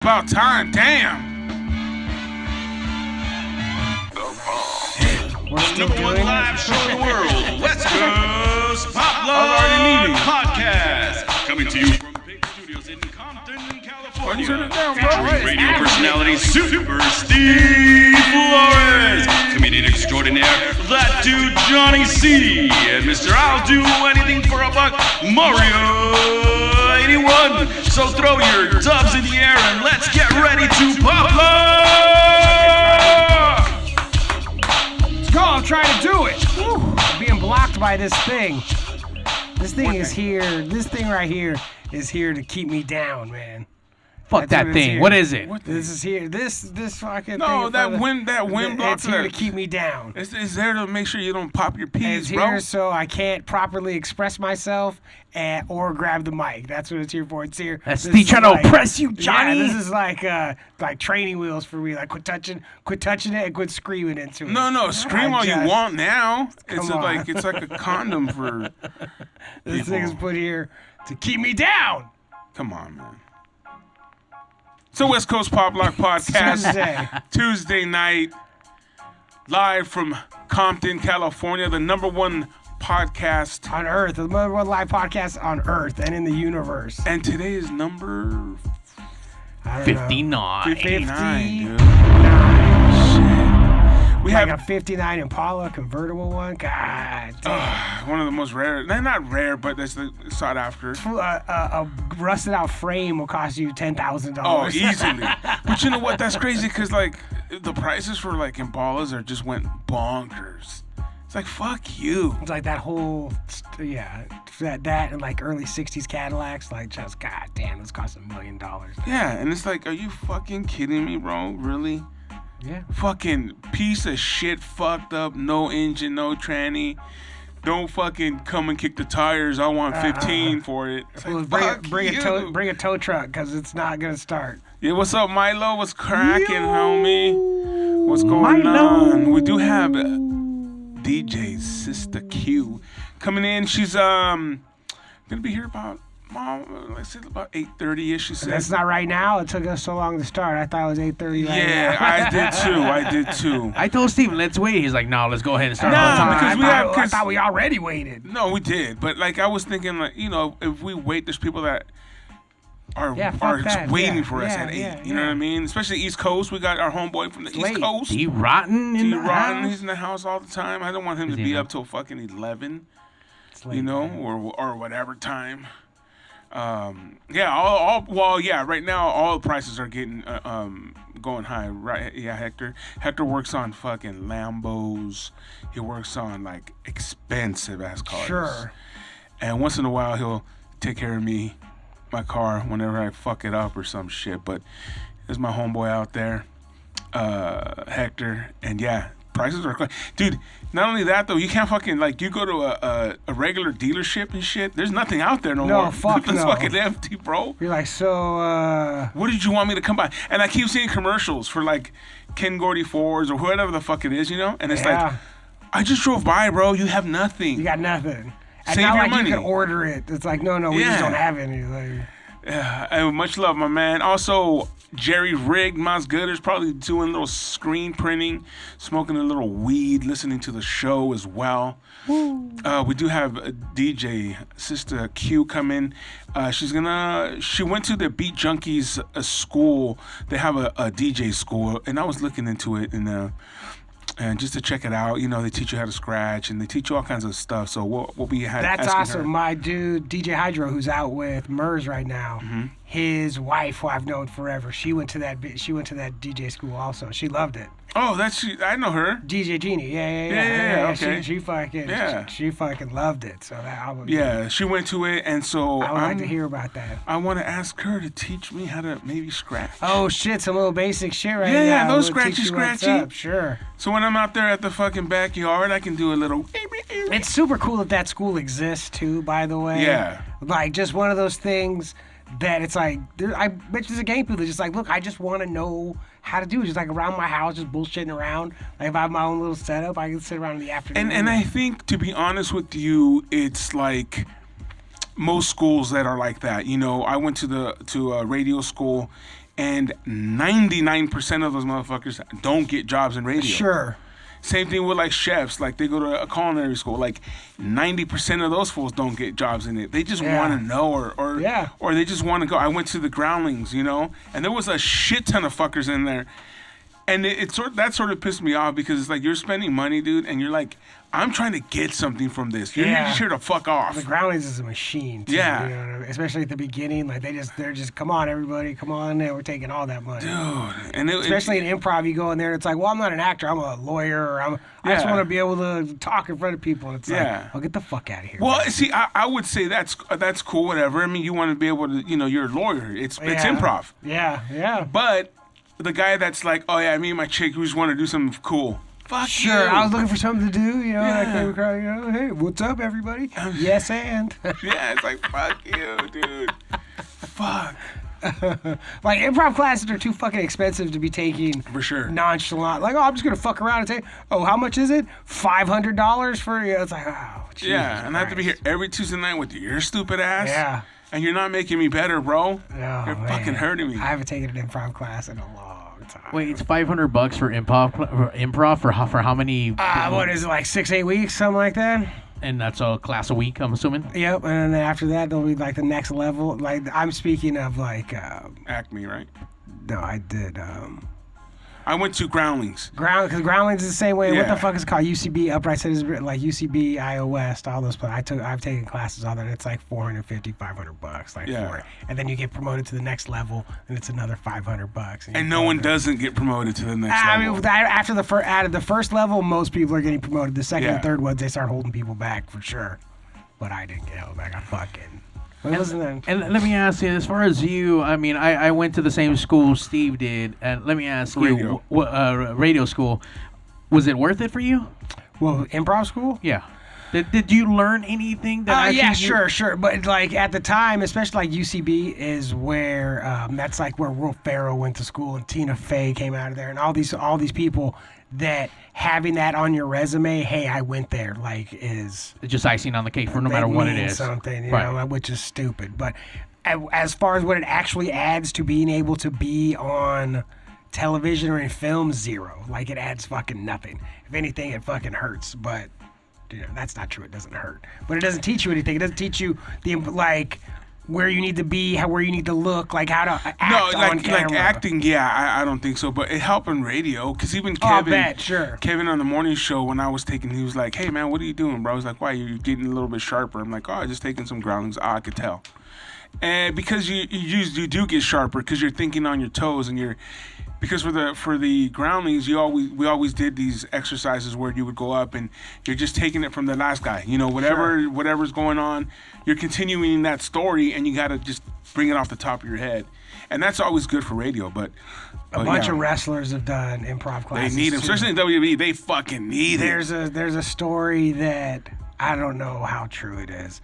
About time, damn. What's the number one live show in the world? West Coast Pop already Love Podcast. Coming to you from Big Studios in Compton, California. Featuring radio personality Super Steve Flores, comedian extraordinaire, that dude Johnny C, and Mr. I'll Do Anything for a Buck, Mario 81. So throw your dubs in the air and let's get ready to pop love! Let's go, I'm trying to do it. Woo. I'm being blocked by this thing. This thing is here. This thing right here is here to keep me down, man. Fuck that thing. What is it? This is here. This fucking thing. No, that wind block. It's here to keep me down. It's there to make sure you don't pop your peas, it's bro. Here so I can't properly express myself or grab the mic. That's what it's here for. It's here. That's Steve trying to oppress you, Johnny. Yeah, this is like training wheels for me. Like quit touching it and quit screaming into it. No, scream all you want now. It's on. it's like a condom for this people. thing is put here to keep me down. Come on, man. So West Coast Pop Lock Podcast, Tuesday night, live from Compton, California, the number one podcast on Earth, the number one live podcast on Earth and in the universe. And today is number 59. 59, dude. We have a 59 Impala Convertible one. God damn. One of the most rare, not rare, but that's sought after. A rusted out frame will cost you $10,000. Oh, easily. But you know what? That's crazy because like the prices for like Impalas just went bonkers. It's like, fuck you. It's like that whole, that and like early 60s Cadillacs, like just, god damn, it's cost $1 million. Yeah, and it's like, are you fucking kidding me, bro? Really? Yeah. Fucking piece of shit, fucked up, no engine, no tranny. Don't fucking come and kick the tires. I want 15 for it. It's like, bring a tow truck because it's not gonna start. Yeah, what's up, Milo? What's cracking, homie? What's going on? We do have DJ Sister Q coming in. She's gonna be here about. I said about 8:30ish. She said. That's not right now. It took us so long to start. I thought it was 8:30. Yeah, I did too. I told Steven, let's wait. He's like, no, let's go ahead and start. I thought we already waited. No, we did. But like I was thinking, like if we wait, there's people that are waiting for us at 8. You know what I mean? Especially East Coast. We got our homeboy from the East Coast. D Rotten in the house. He's in the house all the time. I don't want him to be up till fucking 11. Late, or whatever time. Right now all the prices are getting going high, right? Yeah, Hector works on fucking Lambos. He works on like expensive ass cars. Sure. And once in a while he'll take care of my car whenever I fuck it up or some shit. But there's my homeboy out there, Hector, and yeah, prices are dude. Not only that though, you can't fucking like you go to a regular dealership and shit. There's nothing out there no more. No, fuck it's no. fucking empty, bro. You're like, so what did you want me to come by? And I keep seeing commercials for like Ken Gordy Fords or whatever the fuck it is, and it's like, I just drove by, bro. You have nothing. You got nothing. And Save not your like money. You can order it. It's like, no, we just don't have any. Like, yeah, and much love, my man. Also, Jerry Rigg, Mas Gooders, probably doing a little screen printing, smoking a little weed, listening to the show as well. We do have a DJ, Sister Q, come in. She went to the Beat Junkies school. They have a DJ school, and I was looking into it, and just to check it out, they teach you how to scratch and they teach you all kinds of stuff. So we'll be That's awesome. Her. My dude, DJ Hydro, who's out with Murs right now, his wife, who I've known forever, she went to that DJ school also. She loved it. Oh, I know her. DJ Jeannie, yeah. Okay. She fucking loved it. So that album. Yeah, she went to it, and so I would like to hear about that. I want to ask her to teach me how to maybe scratch. Oh shit, some little basic shit right now. Yeah, those scratchy. Sure. So when I'm out there at the fucking backyard, I can do a little. It's super cool that school exists too. By the way. Yeah. Like just one of those things that it's like I bet there's a game people that's just like, look, I just want to know how to do it. Just like around my house, just bullshitting around. Like if I have my own little setup, I can sit around in the afternoon. And I think, to be honest with you, it's like most schools that are like that. I went to a radio school, and 99% of those motherfuckers don't get jobs in radio. Sure. Same thing with like chefs, like they go to a culinary school. Like 90% of those fools don't get jobs in it. They just want to know, or they just want to go. I went to the Groundlings, you know, and there was a shit ton of fuckers in there, and that sort of pissed me off because it's like you're spending money, dude, and you're like, I'm trying to get something from this. You're just here to fuck off. The Groundlings is a machine, too, yeah. You know what I mean? Especially at the beginning, like they're just come on everybody, come on, and we're taking all that money, dude. And especially in improv, you go in there, and it's like, well, I'm not an actor, I'm a lawyer, or I just want to be able to talk in front of people. And it's like, oh, get the fuck out of here. Well, man. see, I would say that's cool, whatever. I mean, you want to be able to, you know, you're a lawyer. It's improv. Yeah. But the guy that's like, oh yeah, me and my chick, we just want to do something cool. Fuck you. I was looking for something to do, you know, and I came across, you know, hey, what's up, everybody? Yes, and. Yeah, it's like, fuck you, dude. Fuck. Like, improv classes are too fucking expensive to be taking for sure nonchalant. Like, oh, I'm just going to fuck around and say, oh, how much is it? $500 for you? It's like, oh, Jesus yeah, and I have to be here every Tuesday night with your stupid ass. Yeah. And you're not making me better, bro. You're fucking hurting me. I haven't taken an improv class in a long time. Wait, it's $500 for improv for how many? What is it, like 6-8 weeks, something like that? And that's a class a week, I'm assuming. Yep, and then after that, there'll be like the next level. Like I'm speaking of like Acme, right? No, I did. I went to Groundlings. Because Groundlings is the same way. Yeah. What the fuck is it called? UCB, Upright Citizens, like UCB, IO West, all those places. I've taken classes on that. It's like $450, $500, like for it. And then you get promoted to the next level, and it's another $500. And no one doesn't get promoted to the next level. I mean, after the first level, most people are getting promoted. The second and third ones, they start holding people back for sure. But I didn't get held back. I fucking. And let me ask you, as far as you, I mean, I went to the same school Steve did, and let me ask you, radio school, was it worth it for you? Well, improv school? Yeah. Did you learn anything that yeah, sure. But like at the time, especially like UCB is where, that's like where Will Ferrell went to school and Tina Fey came out of there and all these people that having that on your resume, hey, I went there, like is just icing on the cake for no matter what it is. Something, you know, which is stupid. But as far as what it actually adds to being able to be on television or in film, zero. Like it adds fucking nothing. If anything, it fucking hurts. But you know, that's not true. It doesn't hurt. But it doesn't teach you anything. It doesn't teach you like where you need to be, where you need to look, like how to act on camera. Like acting, I don't think so. But it helped in radio, because even Kevin on the morning show, when I was taking, he was like, hey, man, what are you doing, bro? I was like, why? You're getting a little bit sharper. I'm like, oh, just taking some Groundlings. I could tell. And because you do get sharper, because you're thinking on your toes, and because for the Groundlings, we always did these exercises where you would go up and you're just taking it from the last guy. You know, whatever's going on, you're continuing that story, and you got to just bring it off the top of your head. And that's always good for radio, but a bunch of wrestlers have done improv classes. They need them, especially in WWE. They fucking need it. There's a story that I don't know how true it is,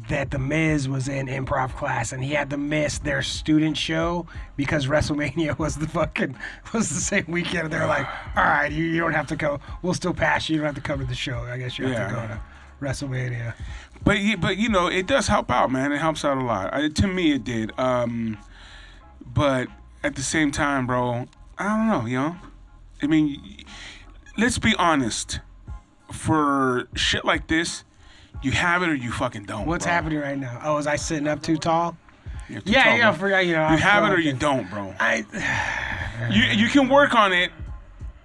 that The Miz was in improv class and he had to miss their student show because WrestleMania was the same weekend. And they're like, all right, you don't have to go. We'll still pass you. You don't have to come to the show. I guess you have to go to WrestleMania. But you know, it does help out, man. It helps out a lot. To me, it did. But at the same time, bro, I don't know, you know? I mean, let's be honest. For shit like this, you have it or you fucking don't. What's bro. happening right now? Oh, is I sitting up too tall? You're too tall, I forgot. You know, you have it or you don't, bro. You can work on it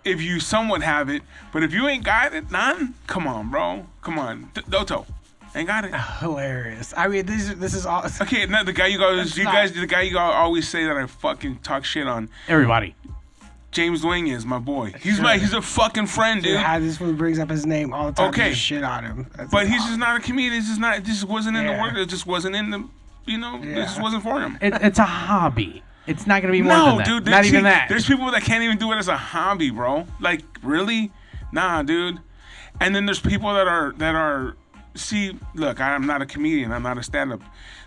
if you somewhat have it, but if you ain't got it, none. Come on, bro. Come on, Doto. Ain't got it. Hilarious. I mean, this is all. Okay, now the guy the guy you always say that I fucking talk shit on. Everybody. James Wing is my boy. He's a fucking friend, dude. This one brings up his name all the time. Okay, shit on him. But he's just not a comedian. It just wasn't in the work. It just wasn't in the, you know. It just wasn't for him. It's a hobby. It's not gonna be more than that. No, dude. Not even that. There's people that can't even do it as a hobby, bro. Like really? Nah, dude. And then there's people that are. See, look, I'm not a comedian. I'm not a stand-up.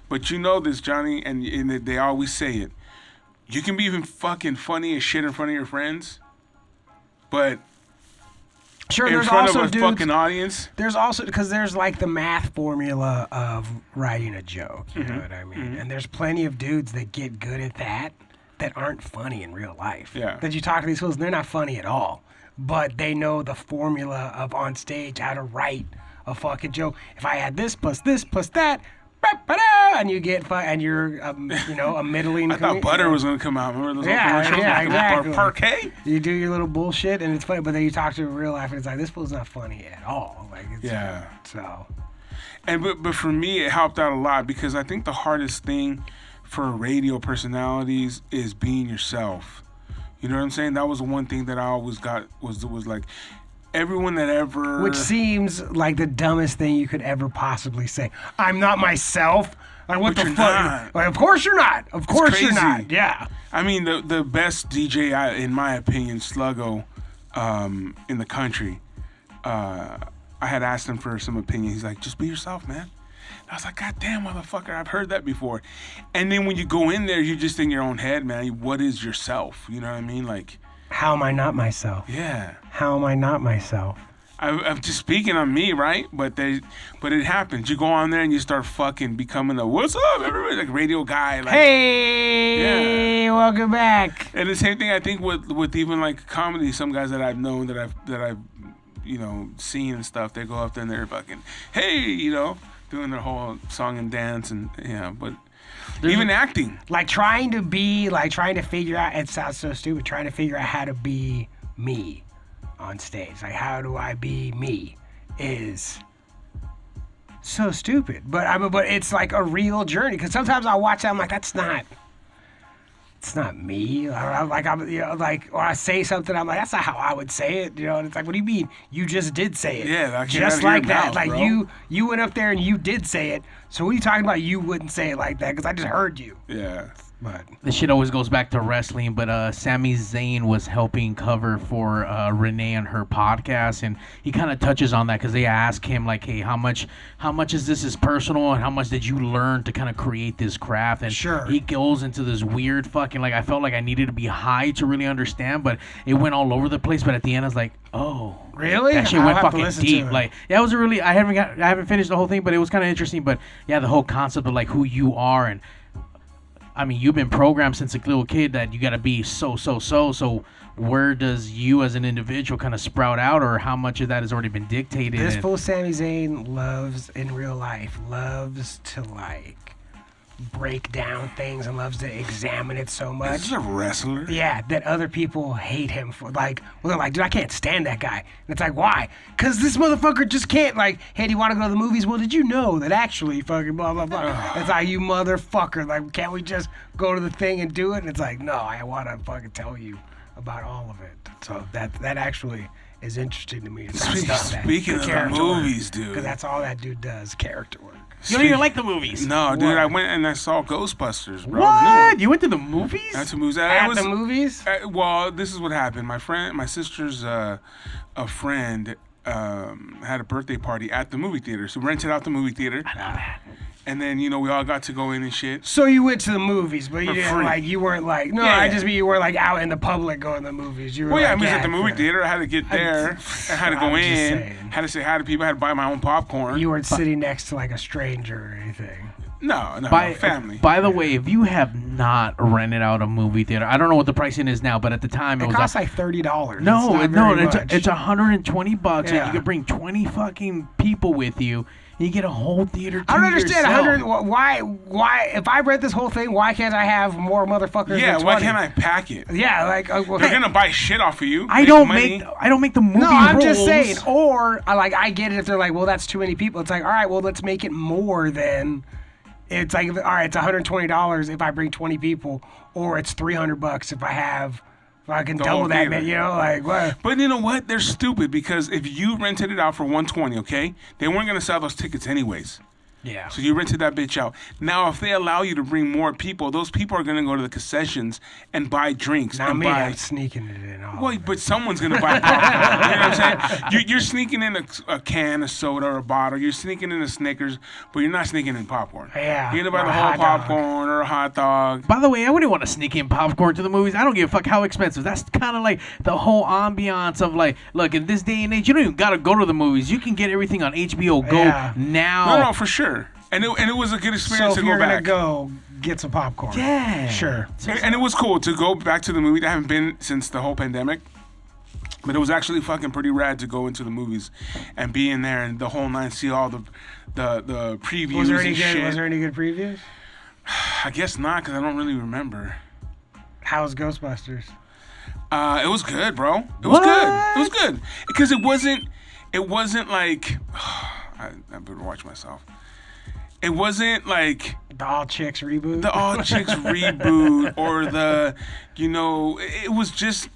But you know this, Johnny, and they always say it. You can be even fucking funny as shit in front of your friends, but in front of a fucking audience. There's also, because there's like the math formula of writing a joke, you know what I mean? Mm-hmm. And there's plenty of dudes that get good at that, that aren't funny in real life. Yeah. That you talk to these fools, and they're not funny at all. But they know the formula of on stage how to write a fucking joke. If I add this plus that, and you get and you're a middling. I thought butter was gonna come out. Remember those old Yeah, commercials? yeah, exactly. Parquet. You do your little bullshit and it's funny, but then you talk to a real life and it's like this fool's not funny at all. Like it's, Yeah. So. And but for me, it helped out a lot because I think the hardest thing for radio personalities is being yourself. You know what I'm saying? That was one thing that I always got was like everyone that ever. Which seems like the dumbest thing you could ever possibly say. I'm not myself. Like what But the you're fuck? not. Like of course you're not. Of course you're crazy. not. Yeah. I mean, the best DJ, in my opinion, Sluggo, in the country. I had asked him for some opinion. He's like, just be yourself, man. I was like, God damn, motherfucker, I've heard that before. And then when you go in there, you're just in your own head, man. What is yourself? You know what I mean? Like, How am I not myself? yeah. How am I not myself? I'm just speaking on me, right? But it happens. You go on there and you start fucking becoming a what's up, everybody, like radio guy. Like, Hey, welcome back. And the same thing I think with even like comedy. Some guys that I've known that I've seen and stuff. They go up there and they're fucking hey, doing their whole song and dance and but even acting. Like trying to figure out. It sounds so stupid. Trying to figure out how to be me on stage. Like how do I be me is so stupid. But it's like a real journey. Because sometimes I watch that, I'm like, it's not me. Or I say something, I'm like, that's not how I would say it. And it's like, what do you mean? You just did say it. Yeah, like just like that. mouth, like bro. you went up there and you did say it. So what are you talking about? You wouldn't say it like that because I just heard you. Yeah. But This shit always goes back to wrestling, but Sami Zayn was helping cover for Renee on her podcast, and he kind of touches on that because they ask him like, "Hey, how much is this personal, and how much did you learn to kind of create this craft?" And Sure. he goes into this weird fucking I felt like I needed to be high to really understand, but it went all over the place. But at the end, I was like, "Oh, really? that shit I'll went have to fucking listen to deep." it. Like, yeah, it was I haven't finished the whole thing, but it was kind of interesting. But yeah, the whole concept of like who you are and. I mean, you've been programmed since a little kid that you got to be so. So where does you as an individual kind of sprout out, or how much of that has already been dictated? This fool Sami Zayn loves to break down things and loves to examine it so much. This is a wrestler. Yeah, that other people hate him for they're like, dude, I can't stand that guy. And it's like, why? Because this motherfucker just can't hey, do you want to go to the movies? Well, did you know that actually fucking blah, blah, blah. It's like, you motherfucker. Like, can't we just go to the thing and do it? And it's like, no, I want to fucking tell you about all of it. So that actually is interesting to me. Speaking of the movies, dude. Because that's all that dude does, character work. You don't even like the movies. No, dude, What? I went and I saw Ghostbusters, bro. What? You went to the movies? That's a movie. At the movies? Well, this is what happened. My sister's a friend had a birthday party at the movie theater, so we rented out the movie theater. I love that. And then we all got to go in and shit. So you went to the movies, but you For didn't free. you weren't no, Yeah, I yeah. just mean you weren't out in the public going to the movies. You were Well, yeah, I like, was at the movie for- theater. I had to get there. I had to go I'm just in. saying. Had to say hi to people. I had to buy my own popcorn. You weren't sitting next to a stranger or anything. No, family. By the way, if you have not rented out a movie theater, I don't know what the pricing is now, but at the time It was costs $30. No, it's not very it's much. it's $120, and Yeah. you can bring 20 fucking people with you. And you get a whole theater to I don't understand yourself. why if I read this whole thing, why can't I have more motherfuckers? Yeah, than why 20? can't I pack it? Yeah, They're gonna buy shit off of you. I make don't money. make the movie No, I'm just rules. saying. Or I get it if they're like, well, that's too many people. It's like, all right, well, let's make it more than. It's like, all right, it's $120 if I bring 20 people, or it's $300 if I have fucking The double whole that. theater. What? But you know what? They're stupid because if you rented it out for $120, okay, they weren't gonna sell those tickets anyways. Yeah. So you rented that bitch out. Now, if they allow you to bring more people, those people are gonna go to the concessions and buy drinks Not and me. buy. I'm sneaking it in. All Well, of it. but someone's gonna buy popcorn. You know what I'm saying? You're sneaking in a can of soda or a bottle. You're sneaking in a Snickers, but you're not sneaking in popcorn. Yeah, You're gonna buy or the a whole hot dog. popcorn or a hot dog. By the way, I wouldn't want to sneak in popcorn to the movies. I don't give a fuck how expensive. That's kind of like the whole ambiance of look, in this day and age, you don't even gotta go to the movies. You can get everything on HBO Go Yeah. now. No, for sure. And it was a good So experience if to you're go back. gonna go, get some popcorn. Yeah. Sure. And it was cool to go back to the movie. I haven't been since the whole pandemic. But it was actually fucking pretty rad to go into the movies and be in there and the whole night, see all the previews Was there any and good? shit. Was there any good previews? I guess not, because I don't really remember. How was Ghostbusters? It was good, bro. It was good. It was good because it wasn't like I better watch myself. It wasn't like The All Chicks reboot. the All Chicks reboot or the, it was just.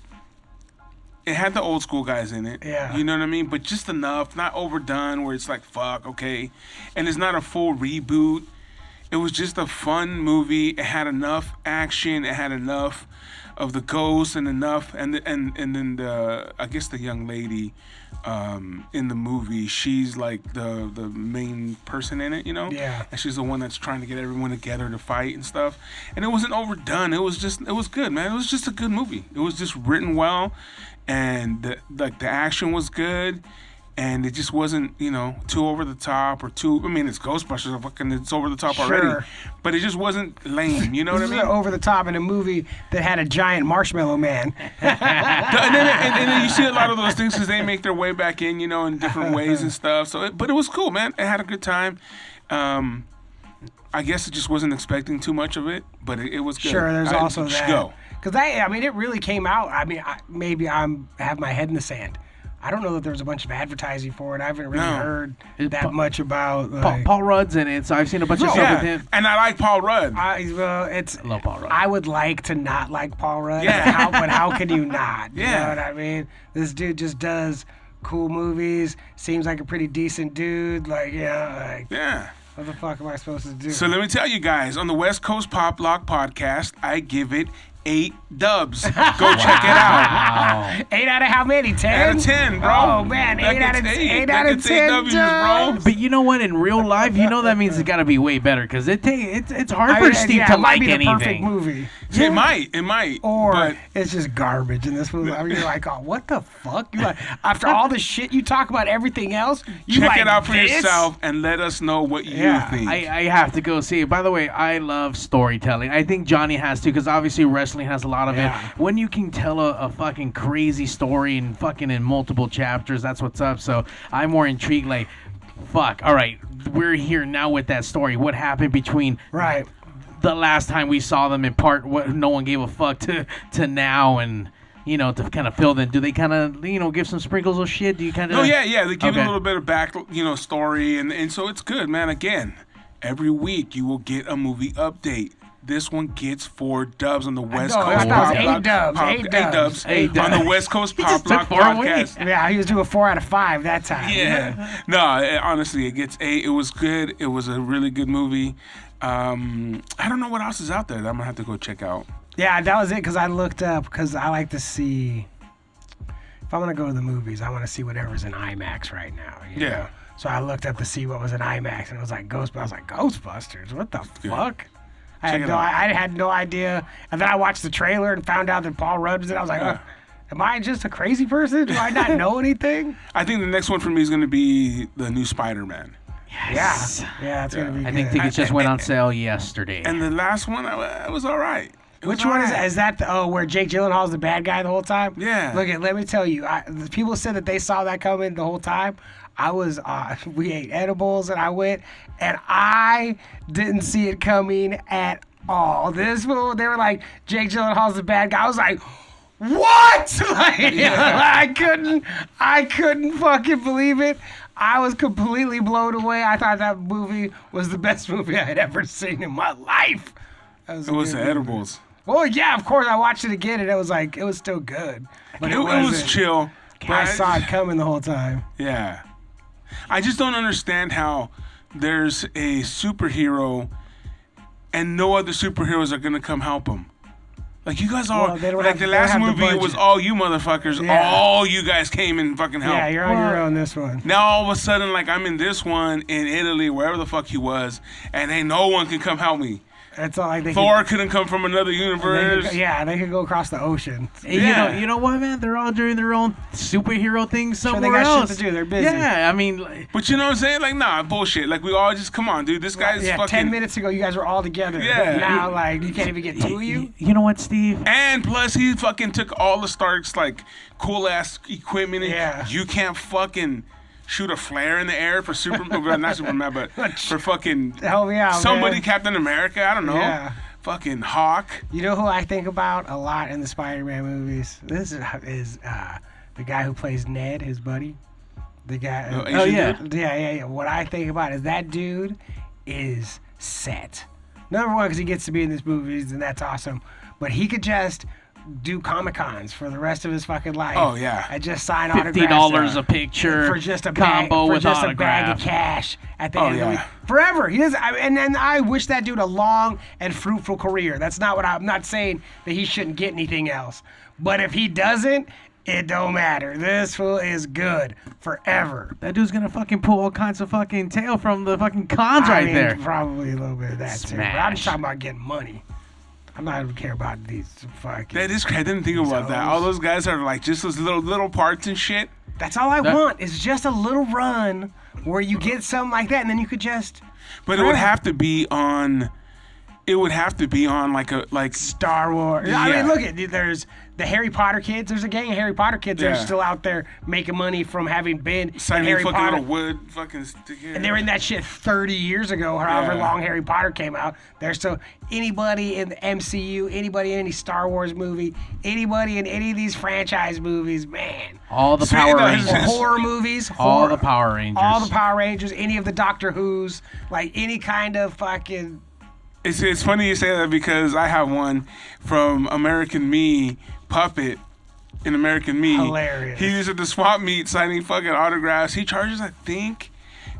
It had the old school guys in it. Yeah. You know what I mean? But just enough, not overdone where it's like, fuck, okay. And it's not a full reboot. It was just a fun movie. It had enough action. It had enough of the ghost and enough. And then I guess the young lady in the movie, she's like the main person in it, Yeah. And she's the one that's trying to get everyone together to fight and stuff. And it wasn't overdone. It was good, man. It was just a good movie. It was just written well. And the action was good, and it just wasn't, too over the top or too. I mean, it's Ghostbusters, it's over the top already, but it just wasn't lame. You know what I mean? Over the top in a movie that had a giant marshmallow man. and then you see a lot of those things because they make their way back in, in different ways and stuff. But it was cool, man. I had a good time. I guess it just wasn't expecting too much of it, but it was good. Sure, there's also that. Go. Because it really came out. I mean, maybe I have my head in the sand. I don't know that there was a bunch of advertising for it. I haven't really heard that much about. Paul Rudd's in it, so I've seen a bunch of stuff with him. And I like Paul Rudd. I love Paul Rudd. I would like to not like Paul Rudd. Yeah. But how can you not? You Yeah. know what I mean? This dude just does cool movies. Seems like a pretty decent dude. Yeah. What the fuck am I supposed to do? So let me tell you guys, on the West Coast Pop Lock podcast, I give it 8 dubs. Go check it out. 8 out of how many? 10? 8 out of 10, bro. Oh man, That 8 out of gets 8 out of That gets 10 W's, bro. dubs. But you know what? In real life, that means it's got to be way better because it's hard for Steve to it might like be the anything. perfect movie. It might. Or but it's just garbage in this movie. I mean, you're like, oh, what the fuck? You're like, after all the shit you talk about everything else, you check like it out for this? yourself and let us know what you think. I have to go see it. By the way, I love storytelling. I think Johnny has to because obviously wrestling has a lot of it. When you can tell a fucking crazy story and fucking in multiple chapters, that's what's up. So I'm more intrigued. Like, fuck. All right, we're here now with that story. What happened between the last time we saw them in part? What no one gave a fuck to now and. To kind of fill in. Do they kind of, give some sprinkles of shit? Do you kind of? Oh, yeah. They give a little bit of back, story. And so it's good, man. Again, every week you will get a movie update. This one gets 4 dubs on the West Coast I Pop thought it was 8 dubs. 8 dubs on the West Coast Pop Lock podcast. Yeah, he was doing 4 out of 5 that time. Yeah. No, honestly, it gets 8. It was good. It was a really good movie. I don't know what else is out there that I'm going to have to go check out. Yeah, that was it because I looked up because I like to see. If I'm going to go to the movies, I want to see whatever's in IMAX right now. You know? So I looked up to see what was in IMAX and it was like Ghostbusters. I was like, Ghostbusters? What the fuck? I had no idea. And then I watched the trailer and found out that Paul Rudd was in it. I was like, am I just a crazy person? Do I not know anything? I think the next one for me is going to be the new Spider-Man. Yes. Yeah, it's going to be I good. think tickets just went on sale yesterday. And the last one, it was all right. Which one is that? Is that where Jake Gyllenhaal's the bad guy the whole time? Yeah. Look, let me tell you, the people said that they saw that coming the whole time. We ate edibles and I went, and I didn't see it coming at all. They were like, Jake Gyllenhaal's the bad guy. I was like, what? I couldn't fucking believe it. I was completely blown away. I thought that movie was the best movie I had ever seen in my life. It was the edibles. Well, yeah, of course. I watched it again, and it was still good. But it was chill. I saw it coming the whole time. Yeah. I just don't understand how there's a superhero and no other superheroes are going to come help him. Like, you guys all, the last movie, it was all you motherfuckers. Yeah. All you guys came and fucking helped. Yeah, you're on your own this one. Now, all of a sudden, I'm in this one in Italy, wherever the fuck he was, and ain't no one can come help me. It's all like they Thor couldn't come from another universe. They could go across the ocean. Yeah. You know what, man? They're all doing their own superhero things somewhere they got else. shit to do. They're busy. Yeah, I mean, But you know what I'm saying? Like, nah, bullshit. Like, we all just, come on, dude. This guy's fucking... 10 minutes ago, you guys were all together. Yeah. Now, like, you can't even get two of you? you know what, Steve? And plus, he fucking took all the Stark's, like, cool-ass equipment. And Yeah. You can't fucking shoot a flare in the air for Superman. Well, not Superman, but for fucking... Help me out, somebody, man. Captain America. I don't know. Yeah. Fucking Hawk. You know who I think about a lot in the Spider-Man movies? This is the guy who plays Ned, his buddy. The guy. Asian yeah. dude? Yeah. What I think about is that dude is set. Number one, because he gets to be in these movies, and that's awesome. But he could just do Comic-Cons for the rest of his fucking life. Oh, yeah. And just sign autographs. $50 a picture For just a combo bag, with for just a autograph. bag of cash at the Oh, end of the yeah. week. Forever. He does, and then I wish that dude a long and fruitful career. That's not what I'm not saying that he shouldn't get anything else. But if he doesn't, it don't matter. This fool is good forever. That dude's gonna fucking pull all kinds of fucking tail from the fucking cons I right mean, there. Probably a little bit of that too. But I'm just Smash. talking about getting money. I'm not even care about these fucking. That is crazy. I didn't think about that. All those guys are like just those little parts and shit. That's all I want is just a little run where you get something like that, and then you could just. But it would have to be on. It would have to be on like Star Wars. I Yeah. mean, look at there's the Harry Potter kids. There's a gang of Harry Potter kids that Yeah. are still out there making money from having been in signing Harry fucking Potter. little wood fucking stickers. And they were in that shit 30 years ago, however Yeah. long Harry Potter came out. There's still anybody in the MCU, anybody in any Star Wars movie, anybody in any of these franchise movies, man. All the See, Power no, Or it's- Rangers. horror movies. All horror- the Power Rangers. All the Power Rangers, any of the Doctor Who's, like any kind of fucking. It's funny you say that because I have one from American Me Puppet in American Me. Hilarious. He was at the swap meet signing fucking autographs. He charges, I think,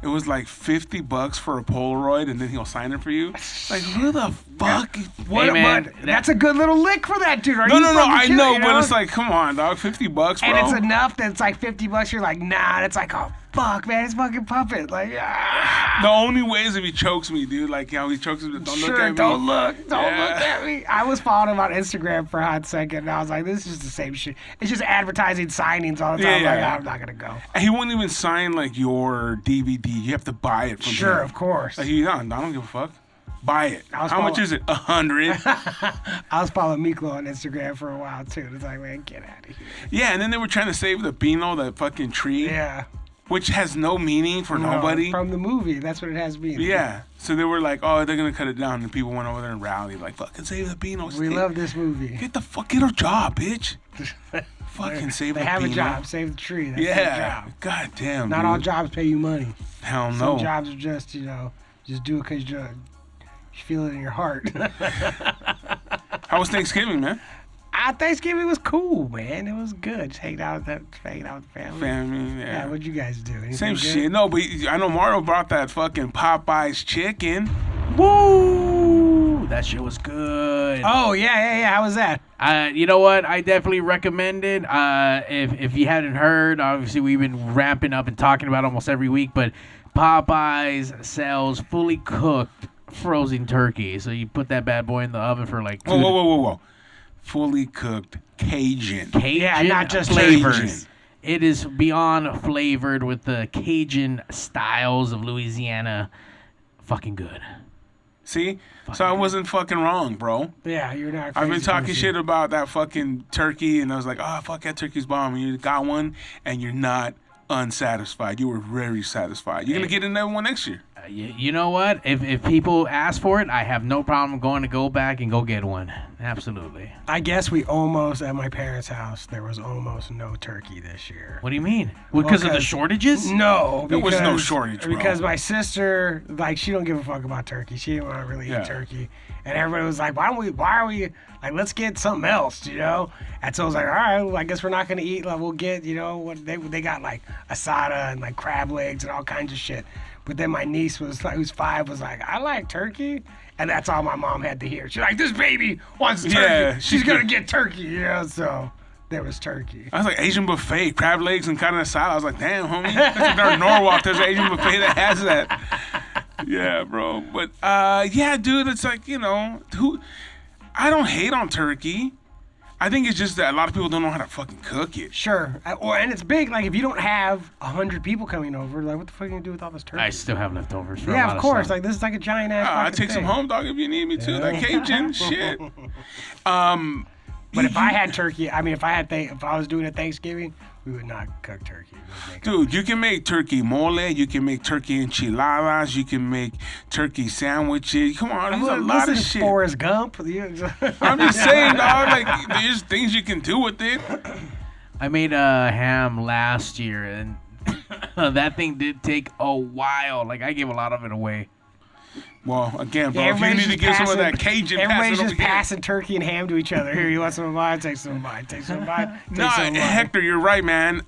it was like $50 for a Polaroid, and then he'll sign it for you. Like, who the fuck? What? Hey, man, But that's a good little lick for that dude. Are No, you no, fucking I kidding, know, you but it's like, come on, dog, $50, bro. and it's enough that it's like $50. You're like, nah. And it's like, oh fuck, man, it's fucking Puppet. Like, The only way is if he chokes me, dude. Like, how he chokes me. Don't sure, look at me. don't look Yeah. at me. I was following him on Instagram for a hot second, and I was like, this is the same shit. It's just advertising signings all the time. Yeah, Like, yeah. I'm not gonna go. And he won't even sign like your DVD. You have to buy it from Sure, him. of course. Like, I don't give a fuck. Buy it. I was How much follow- is it? 100. I was following Miklo on Instagram for a while too. It's like, man, get out of here. Yeah, and then they were trying to save the Beano, that fucking tree, Yeah. which has no meaning for No, nobody. from the movie. That's what it has been. Yeah. So they were like, oh, they're gonna cut it down, and people went over there and rallied, like, fucking save the Beano. We love this movie. Get a job, bitch. Fucking save They the have a Beano. job. Save the tree. That's their Yeah. job. God damn. Not dude. all jobs pay you money. Hell Some no. jobs are just, just do it because you feel it in your heart. How was Thanksgiving, man? Thanksgiving was cool, man. It was good. Just hanging out with the family. Family, Yeah, yeah. what'd you guys do? Anything Same good? shit. No, but I know Mario brought that fucking Popeye's chicken. Woo! That shit was good. Oh, yeah. How was that? You know what? I definitely recommend it. If you hadn't heard, obviously we've been ramping up and talking about it almost every week, but Popeyes sells fully cooked frozen turkey. So you put that bad boy in the oven for like Whoa. Fully cooked Cajun. Cajun Yeah, not just flavors. Cajun. It is beyond flavored with the Cajun styles of Louisiana. Fucking good. See? So I wasn't fucking wrong, bro. Yeah, you're not. I've been crazy talking person. shit about that fucking turkey, and I was like, oh, fuck, that turkey's bomb. And you got one, and you're not unsatisfied. You were very satisfied. You're going to get another one next year. You know what? If people ask for it, I have no problem going to go back and go get one. Absolutely. I guess we almost, at my parents' house, there was almost no turkey this year. What do you mean? Because of the 'cause- shortages? No, There was no because- shortage, bro. Because my sister, like, she don't give a fuck about turkey. She didn't want to really Yeah. eat turkey, and everybody was like, why are we like, let's get something else, And so I was like, all right, well, I guess we're not gonna eat. Like, we'll get, what they got like asada and like crab legs and all kinds of shit. But then my niece was like, who's 5, was like, I like turkey. And that's all my mom had to hear. She's like, this baby wants turkey. Yeah, She's going to get turkey, so there was turkey. I was like, Asian buffet, crab legs and carne asada. I was like, damn, homie. That's in Norwalk. There's an Asian buffet that has that. Yeah, bro. But yeah, dude, it's like, you know, I don't hate on turkey. I think it's just that a lot of people don't know how to fucking cook it. Sure. And it's big. Like, if you don't have 100 people coming over, like, what the fuck are you going to do with all this turkey? I still have leftovers for a Yeah, lot of course. stuff. Like, this is like a giant ass I fucking take some thing. home, dog, if you need me to. That Cajun shit. But if I had turkey, I mean, if I was doing a Thanksgiving, we would not cook turkey. Dude, you can make turkey mole. You can make turkey enchiladas. You can make turkey sandwiches. Come on, there's a lot of shit. Forrest Gump. I'm just saying, dog. Like, there's things you can do with it. I made a ham last year, and that thing did take a while. Like, I gave a lot of it away. Well, again, bro, if you need to give some of that Cajun, everybody's pass it just over here. passing turkey and ham to each other. Here, you want some of mine? Take some of mine. Take some of mine. Take No, some of mine. Hector, you're right, man.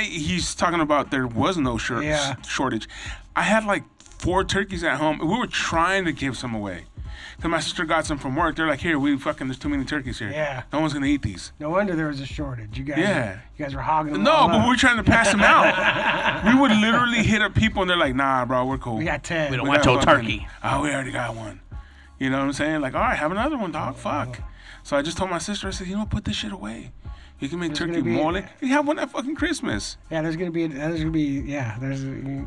He's talking about there was no shortage. I had like 4 turkeys at home. We were trying to give some away. Because my sister got some from work. They're like, here, there's too many turkeys here. Yeah. No one's going to eat these. No wonder there was a shortage. You guys, Yeah. you guys were hogging them No, all but up. we were trying to pass them out. We would literally hit up people and they're like, nah, bro, we're cool. We got 10. We don't We want got your fucking- turkey. Oh, we already got one. You know what I'm saying? Like, all right, have another one, dog. Fuck. So I just told my sister, I said, you know, put this shit away. You can make There's turkey gonna be- mole. You have one at fucking Christmas. Yeah, you can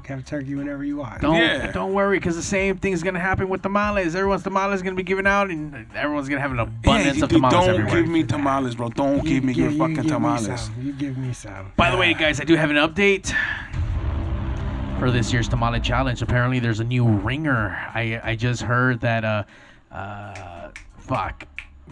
have turkey whenever you want. Don't worry, because the same thing's gonna happen with tamales. Everyone's tamales gonna be given out, and everyone's gonna have an abundance of tamales don't everywhere. give me tamales, bro. Don't give me your fucking tamales. You give me some. By the way, guys, I do have an update for this year's tamale challenge. Apparently, there's a new ringer. I just heard that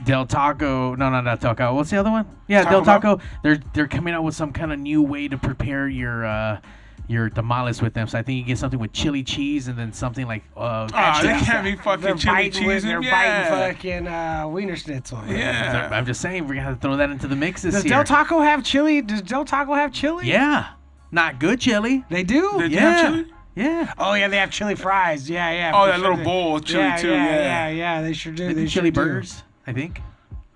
Del Taco. No, not Del Taco. What's the other one? Yeah, Del Taco. They're coming out with some kind of new way to prepare your tamales with them. So I think you get something with chili cheese and then something like They can't be fucking chili cheese. They're biting fucking Wiener Schnitzel. Yeah. I'm just saying we're gonna have to throw that into the mix this Does year. Del Taco have chili? Does Del Taco have chili? Yeah, not good chili. They do? They do Yeah. have chili? Yeah. Oh, yeah, they have chili fries. Yeah. Oh, for that sure little they- bowl of chili, too. Yeah, they sure do. They chili sure do. burgers, I think.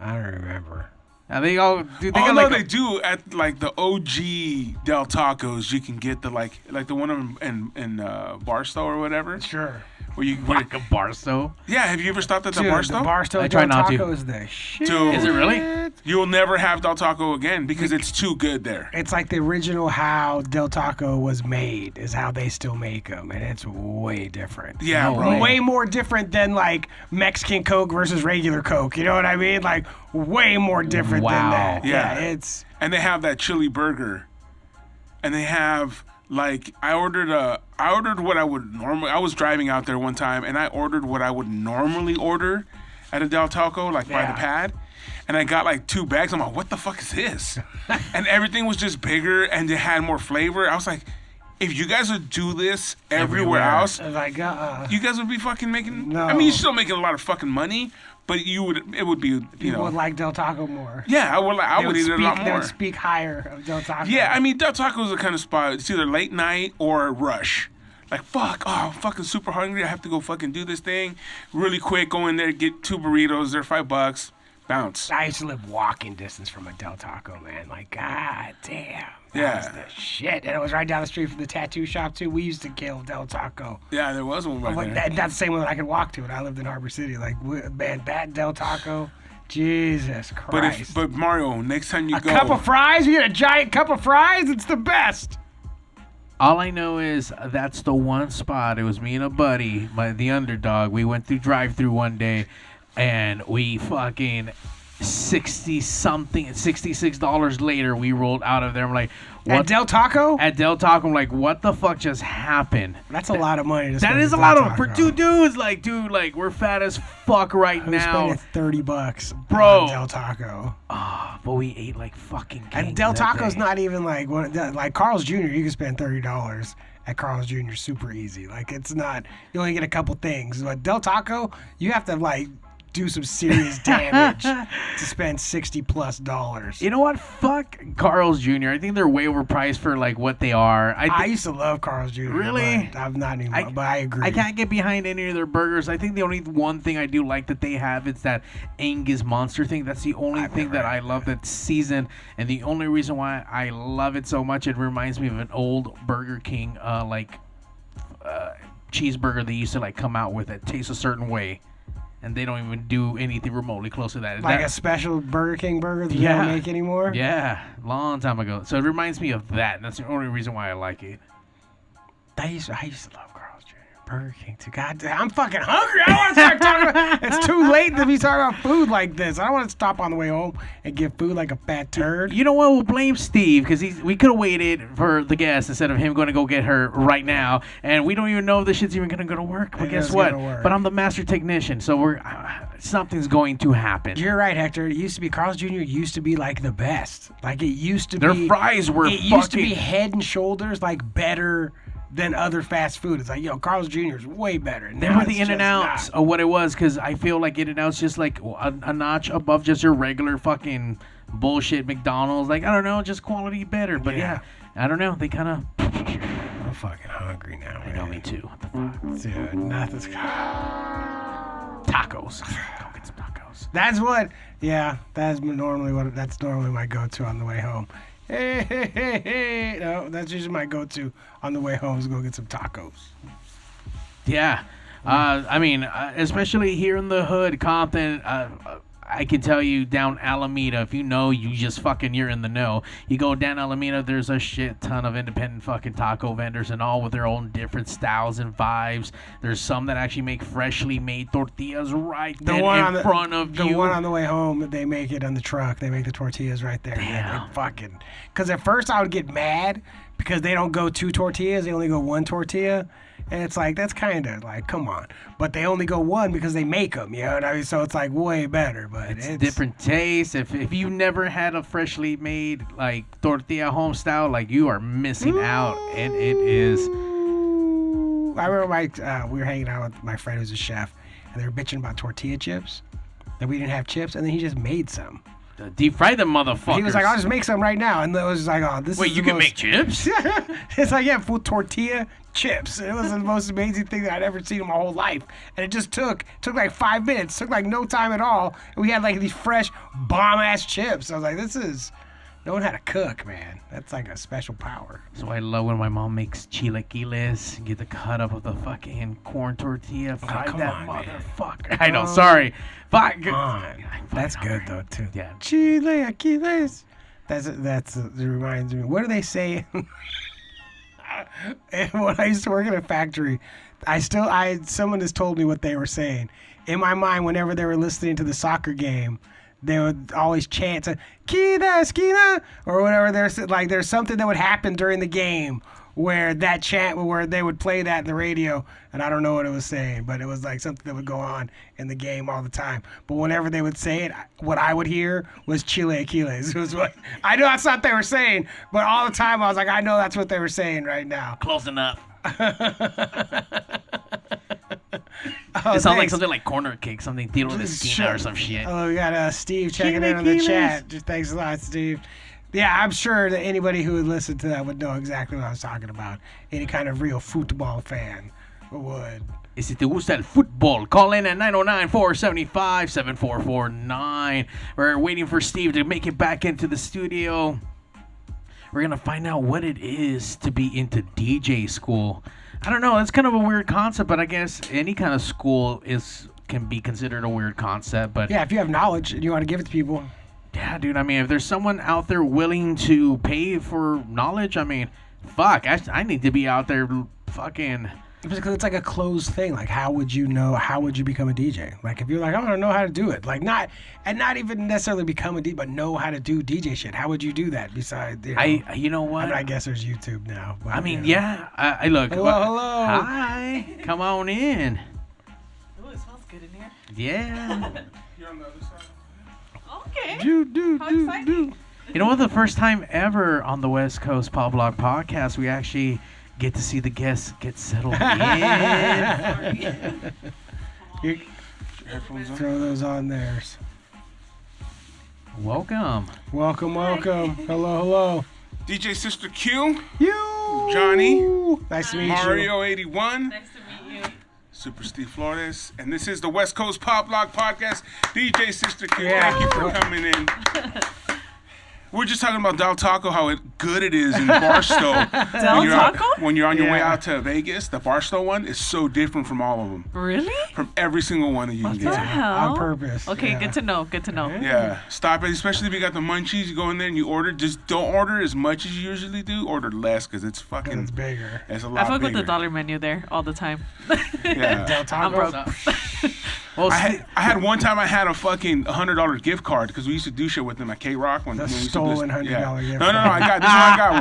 I don't remember. They all do. They Oh, got no, like they do at like the OG Del Tacos. You can get the like the one in Barstow or whatever. Sure. Where you like a Barstow. yeah, have you ever stopped at the Dude, Barstow? the Barstow I try Del not to. Taco is the shit. Dude. Is it really? You'll never have Del Taco again because it's too good there. It's like the original how Del Taco was made is how they still make them, and it's way different. Yeah, No bro. way. Way more different than like Mexican Coke versus regular Coke. You know what I mean? Like way more different than Wow. that. Yeah. It's And they have that chili burger. And they have like I ordered what I would normally. I was driving out there one time and I ordered what I would normally order at a Del Taco, like by Yeah. the pad. And I got like 2 bags. I'm like, what the fuck is this? And everything was just bigger and it had more flavor. I was like, if you guys would do this everywhere else, like you guys would be fucking making. No. I mean, you're still making a lot of fucking money, but it would be, you people know. would like Del Taco more. Yeah, I would eat it a lot They more. would speak higher of Del Taco. Yeah, I mean, Del Taco is the kind of spot. It's either late night or rush. Like, fuck, I'm fucking super hungry. I have to go fucking do this thing really quick. Go in there, get 2 burritos. They're $5. Bounce. I used to live walking distance from a Del Taco, man. Like, god damn. That Yeah. was the shit. And it was right down the street from the tattoo shop, too. We used to kill Del Taco. Yeah, there was one right Like, there. that's the same one that I could walk to, and I lived in Harbor City. Like, man, that Del Taco, Jesus Christ. But Mario, next time you a go, cup of fries? You get a giant cup of fries? It's the best. All I know is that's the one spot. It was me and a buddy, the underdog. We went through drive-through one day, and we fucking $66 later, we rolled out of there. I'm like, what? At Del Taco? At Del Taco, I'm like, what the fuck just happened? That's a lot of money to That spend is a at lot Del of for Taco. 2 dudes. Like, dude, like we're fat as fuck right I was now, spending $30 Bro. on Del Taco. but we ate like fucking. And kings Del that Taco's day. not even like like Carl's Jr. You can spend $30 at Carl's Jr. super easy. Like it's not. You only get a couple things, but Del Taco you have to like do some serious damage to spend $60+. You know what? Fuck Carl's Jr. I think they're way overpriced for like what they are. I used to love Carl's Jr. Really? but I'm not anymore. But I agree. I can't get behind any of their burgers. I think the only one thing I do like that they have is that Angus monster thing. That's the only thing that I love that's seasoned, and the only reason why I love it so much, it reminds me of an old Burger King cheeseburger they used to like come out with that tastes a certain way, and they don't even do anything remotely close to that. Is Like that, a special Burger King burger that they don't make anymore? Yeah, long time ago. So it reminds me of that. That's the only reason why I like it. I used to love Carl's Jr. Burger King too. God damn, I'm fucking hungry. I want to start talking about. It's too late to be talking about food like this. I don't want to stop on the way home and get food like a fat turd. You know what? We'll blame Steve because we could have waited for the guest instead of him going to go get her right now, and we don't even know if this shit's even gonna go to work. But guess what? But I'm the master technician, so something's going to happen. You're right, Hector. It used to be Carl's Jr. used to be like the best. Like it used to Their be. fries were. It used to be head and shoulders like better than other fast food. It's like, Carl's Jr. is way better. They were the In-N-Outs of what it was, because I feel like In-N-Out's just like a notch above just your regular fucking bullshit McDonald's. Like, I don't know, just quality better. But yeah I don't know. They kind of... I'm fucking hungry now, man. I know, me too. What the fuck? Dude, nothing's... Tacos. Go get some tacos. That's normally my go-to on the way home. Hey. No, that's usually my go-to on the way home is go get some tacos. Yeah. I mean, especially here in the hood, Compton, I can tell you down Alameda, if you know, you're in the know. You go down Alameda, there's a shit ton of independent fucking taco vendors and all with their own different styles and vibes. There's some that actually make freshly made tortillas right there in front of you. The one on the way home, they make it on the truck. They make the tortillas right there. Damn. Because at first I would get mad because they don't go 2 tortillas. They only go 1 tortilla. And it's like, that's kind of like, come on. But they only go 1 because they make them, you know what I mean? So it's like way better. But it's different taste. If you never had a freshly made like tortilla home style, like you are missing out. And it is. I remember we were hanging out with my friend who's a chef, and they were bitching about tortilla chips, that we didn't have chips, and then he just made some. Deep fry them motherfuckers. He was like, I'll just make some right now. And it was like, oh, this Wait, is you can make chips? It's like, yeah, full tortilla chips. It was the most amazing thing that I'd ever seen in my whole life. And it just took like 5 minutes. Took like no time at all. And we had like these fresh bomb-ass chips. I was like, knowing how to cook, man. That's like a special power. So I love when my mom makes chilaquiles, get the cut up of the fucking corn tortilla, fry that motherfucker. I know, sorry. Fuck. That's good though too. Yeah. Chilaquiles. It reminds me. What do they say? When I used to work in a factory, someone has told me what they were saying. In my mind, whenever they were listening to the soccer game, they would always chant, "Skina," or whatever. There's something that would happen during the game where that chant, where they would play that in the radio, and I don't know what it was saying, but it was like something that would go on in the game all the time. But whenever they would say it, what I would hear was chilaquiles. It was what I know that's not what they were saying, but all the time I was like, I know that's what they were saying right now. Close enough. It sounds like something like corner cake, something tiro de esquina or some shit. Oh, we got Steve checking in on the chat. Just thanks a lot, Steve. Yeah, I'm sure that anybody who would listen to that would know exactly what I was talking about. Any kind of real football fan would. Y si te gusta el fútbol, call in at 909-475-7449. We're waiting for Steve to make it back into the studio. We're going to find out what it is to be into DJ school. I don't know. It's kind of a weird concept, but I guess any kind of school can be considered a weird concept. But yeah, if you have knowledge and you want to give it to people. Yeah, dude. I mean, if there's someone out there willing to pay for knowledge, I mean, fuck. I need to be out there fucking... Because it's like a closed thing. Like, how would you know? How would you become a DJ? Like, if you're like, I want to know how to do it. Like, not even necessarily become a DJ, but know how to do DJ shit. How would you do that? Besides, you know what? I mean, I guess there's YouTube now. But, I mean, yeah. I look. Hello. Hi. Come on in. Oh, it smells good in here. Yeah. You're on the other side. Okay. Do. You know what? The first time ever on the West Coast Pop Block Podcast, we actually get to see the guests get settled in. Throw those on there. Welcome. Hello. DJ Sister Q. You. Johnny. Nice to meet you. Mario 81. Nice to meet you. Super Steve Flores. And this is the West Coast Pop Block Podcast. DJ Sister Q, Yeah. thank you for coming in. We're just talking about Del Taco, how good it is in Barstow. Del Taco? When you're on your way Yeah. out to Vegas, the Barstow one is so different from all of them. Really? From every single one that you can What get the to. hell? On purpose. Okay, yeah. good to know. Good to know. Yeah, stop it. Especially if you got the munchies, you go in there and you order. Just don't order as much as you usually do. Order less because it's fucking. It's bigger. It's a I lot fuck with bigger. the dollar menu there all the time. Yeah. Del I'm Taco. broke. Well, I had one time I had a fucking $100 gift card because we used to do shit with them at K-Rock. When The we used to stolen do this- $100 gift No, I got this one. I got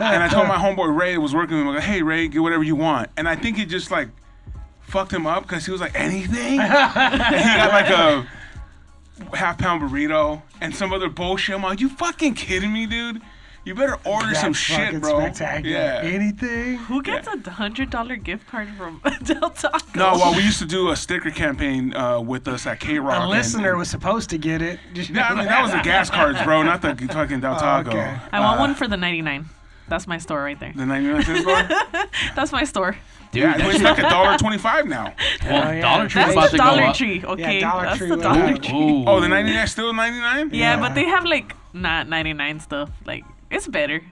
one. And I told my homeboy Ray that was working with him, I go, hey Ray, get whatever you want. And I think it just like fucked him up because he was like, anything? And he got like a half-pound burrito and some other bullshit. I'm like, you fucking kidding me, dude? You better order some That's shit, fucking bro. Spectacular. Yeah. Anything? Who gets a $100 gift card from Del Taco? No, well, we used to do a sticker campaign with us at K-Rock. A listener was supposed to get it. Yeah, I mean, that was the gas cards, bro, not the fucking Del Taco. okay. I want one for the 99. That's my store right there. The 99-cent store? That's my store. dude, Yeah, it's like $1.25 now. well, Oh, yeah. Dollar Tree's That's about the to go Dollar up. Tree, okay? Dollar That's Tree the went Dollar up. Tree. Ooh. Oh, the 99 still 99? Yeah, but they have like not 99 stuff. Like it's better.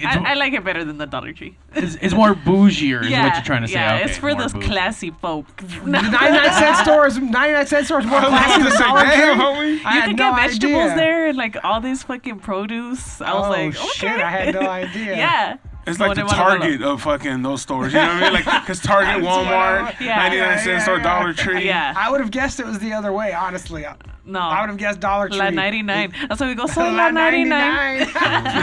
I like it better than the Dollar Tree. It's more bougier, is Yeah, what you're trying to say. yeah, Okay, it's for more those bougie. classy folk. The 99-cent store is 99-cent store is more classy than Dollar Tree. Damn, homie. I You had can no get vegetables idea. there and like all this fucking produce. I was Oh, like, okay. shit, I had no idea. Yeah. It's like the Target of fucking those stores. You know what I mean? Like, because Target, Walmart, Yeah. 99-cent store, yeah. Dollar Tree. Yeah. I would have guessed it was the other way, honestly. No. I would have guessed Dollar Tree. La 99. That's why we go, so La La 99. 99.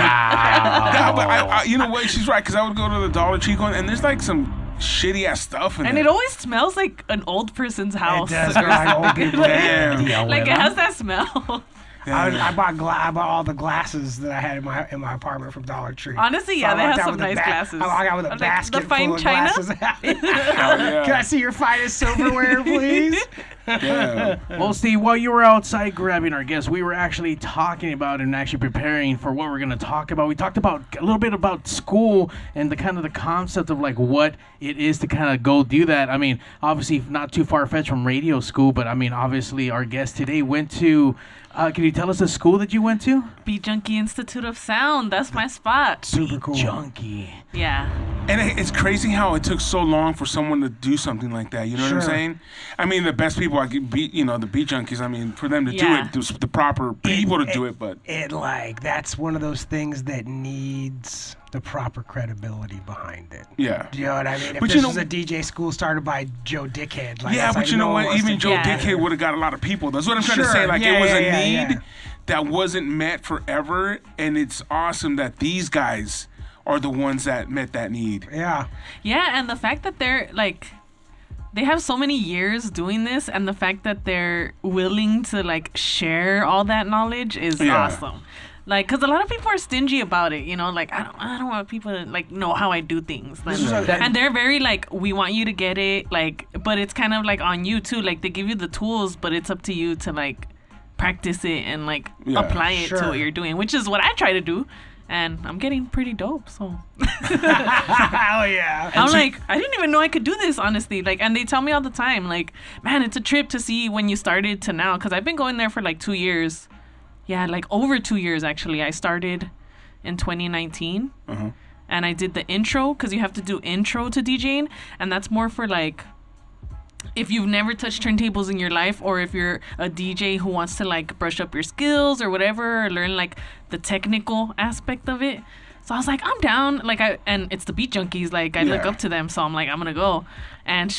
Yeah, but I, you know what? She's right, because I would go to the Dollar Tree going, and there's like some shitty ass stuff in And there. it always smells like an old person's house. It does smell like old people. Damn. Like it has that smell. I bought all the glasses that I had in my apartment from Dollar Tree. Honestly, yeah, I they walked have out some with a nice glasses. I walked out with a Like basket the fine full of china? glasses. Hell yeah. Can I see your finest silverware, please? Yeah. Well, Steve, while you were outside grabbing our guests, we were actually talking about and actually preparing for what we're going to talk about. We talked about a little bit about school and the kind of the concept of like what it is to kind of go do that. I mean, obviously not too far-fetched from radio school, but I mean, obviously our guest today went to, can you tell us the school that you went to? Beat Junkie Institute of Sound. That's my spot. Super cool. Junkie. Yeah. And it's crazy how it took so long for someone to do something like that. You know what I'm Sure. saying? I mean, the best people I could beat, the beat junkies. I mean, for them to Yeah. do it, there's the proper people to do it. But That's one of those things that needs the proper credibility behind it. yeah, Do you know what I mean? If But this you know- was a DJ school started by Joe Dickhead, like, yeah. it's But like you know no one what? wants Even to Joe do Yeah. Dickhead would have got a lot of people. That's what I'm trying to Sure. say. Like Yeah, it was yeah, a yeah, need yeah. that wasn't met forever, and it's awesome that these guys are the ones that met that need. Yeah. Yeah, and the fact that they're like they have so many years doing this and the fact that they're willing to like share all that knowledge is Yeah. awesome. Like, cause a lot of people are stingy about it, like I don't want people to like know how I do things, like, is a- and they're very like we want you to get it, like, but it's kind of like on you too. Like they give you the tools, but it's up to you to like practice it and like Yeah. apply it to Sure. what you're doing, which is what I try to do, and I'm getting pretty dope. So. Hell yeah. I'm like, I didn't even know I could do this, honestly. Like, and they tell me all the time, like, man, it's a trip to see when you started to now. Because I've been going there for like 2 years. Yeah, like over 2 years, actually. I started in 2019. Uh-huh. And I did the intro, because you have to do intro to DJing. And that's more for like, if you've never touched turntables in your life, or if you're a DJ who wants to like brush up your skills or whatever, or learn like the technical aspect of it. So I was like, I'm down. Like and it's the Beat Junkies. Like I look Yeah. up to them, so I'm like, I'm gonna go. And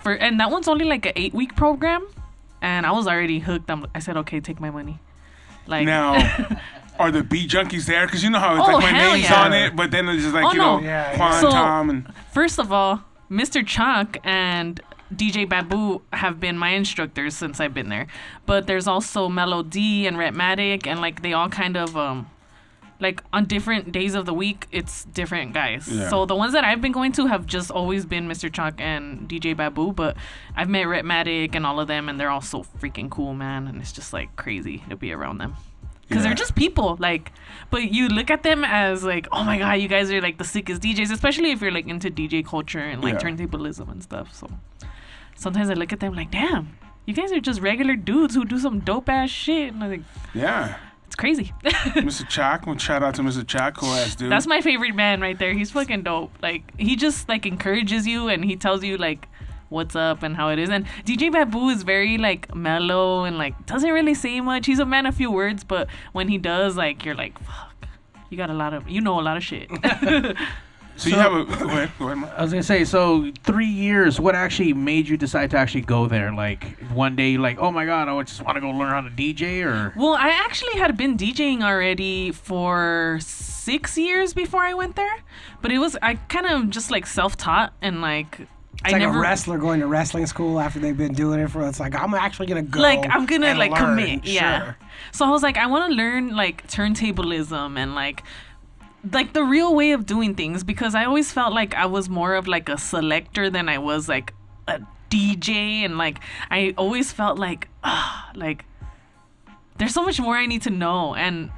and that one's only like an 8-week program, and I was already hooked. I said, okay, take my money. Like Now, are the beat junkies there? Because you know how it's Oh, like my hell name's yeah. on it, but then it's just like Oh, no. Yeah, Quan, So- Tom, and First of all, Mr. Chuck and DJ Babu have been my instructors since I've been there. But there's also Mellow D and Rhythmatic, and like they all kind of like on different days of the week, it's different guys. Yeah. So the ones that I've been going to have just always been Mr. Chuck and DJ Babu, but I've met Rhythmatic and all of them, and they're all so freaking cool, man. And it's just like crazy to be around them. Because Yeah. they're just people, like, but you look at them as like, oh my god, you guys are like the sickest DJs, especially if you're like into DJ culture and like Yeah. turntablism and stuff. So sometimes I look at them like, damn, you guys are just regular dudes who do some dope ass shit. And I think yeah. it's crazy. Mr. Chak, well, shout out to Mr. Chak, cool ass dude. That's my favorite man right there. He's fucking dope. Like, he just like encourages you and he tells you like what's up and how it is. And DJ Babu is very like mellow and like doesn't really say much. He's a man of few words, but when he does, like, you're like, fuck, you know a lot of shit. So you have a go ahead, Mark. I was gonna say, so 3 years. What actually made you decide to actually go there? Like one day, like, oh my god, I just want to go learn how to DJ, or? Well, I actually had been DJing already for 6 years before I went there, but I kind of just like self-taught and like. It's like a wrestler going to wrestling school after they've been doing it for. It's like, I'm actually gonna go. Like, I'm gonna and like learn. commit, yeah. Sure. So I was like, I want to learn like turntablism and like the real way of doing things, because I always felt like I was more of like a selector than I was like a DJ, and like I always felt like there's so much more I need to know, and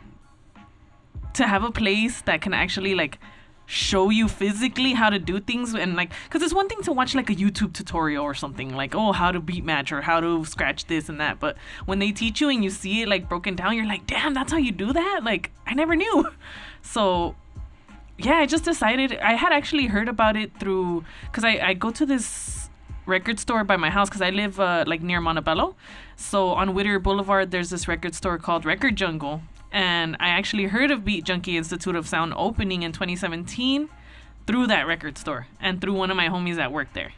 to have a place that can actually like show you physically how to do things, and like, because it's one thing to watch like a YouTube tutorial or something like, oh, how to beat match or how to scratch this and that, but when they teach you and you see it like broken down, you're like, damn, that's how you do that. Like, I never knew. So yeah, I just decided. I had actually heard about it through, because I go to this record store by my house, because I live like near Montebello. So on Whittier Boulevard there's this record store called Record Jungle, and I actually heard of Beat Junkie Institute of Sound opening in 2017 through that record store and through one of my homies that worked there.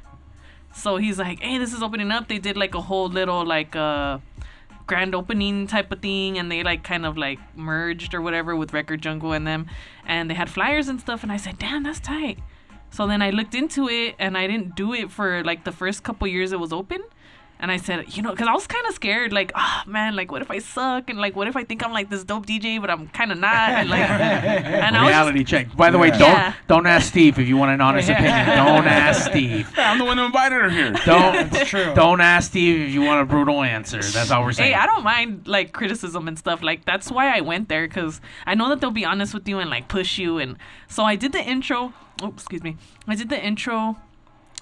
So he's like, hey, this is opening up. They did like a whole little like grand opening type of thing, and they like kind of like merged or whatever with Record Jungle and them, and they had flyers and stuff, and I said, damn, that's tight. So then I looked into it, and I didn't do it for like the first couple years it was open. And I said, you know, because I was kind of scared, like, oh man, like, what if I suck, and like, what if I think I'm like this dope DJ, but I'm kind of not, and like, and reality check. By the way, don't ask Steve if you want an honest opinion. Don't ask Steve. I'm the one who invited her here. Don't ask Steve if you want a brutal answer. That's all we're saying. Hey, I don't mind like criticism and stuff. Like, that's why I went there, because I know that they'll be honest with you and like push you. And so I did the intro. Oh, excuse me. I did the intro,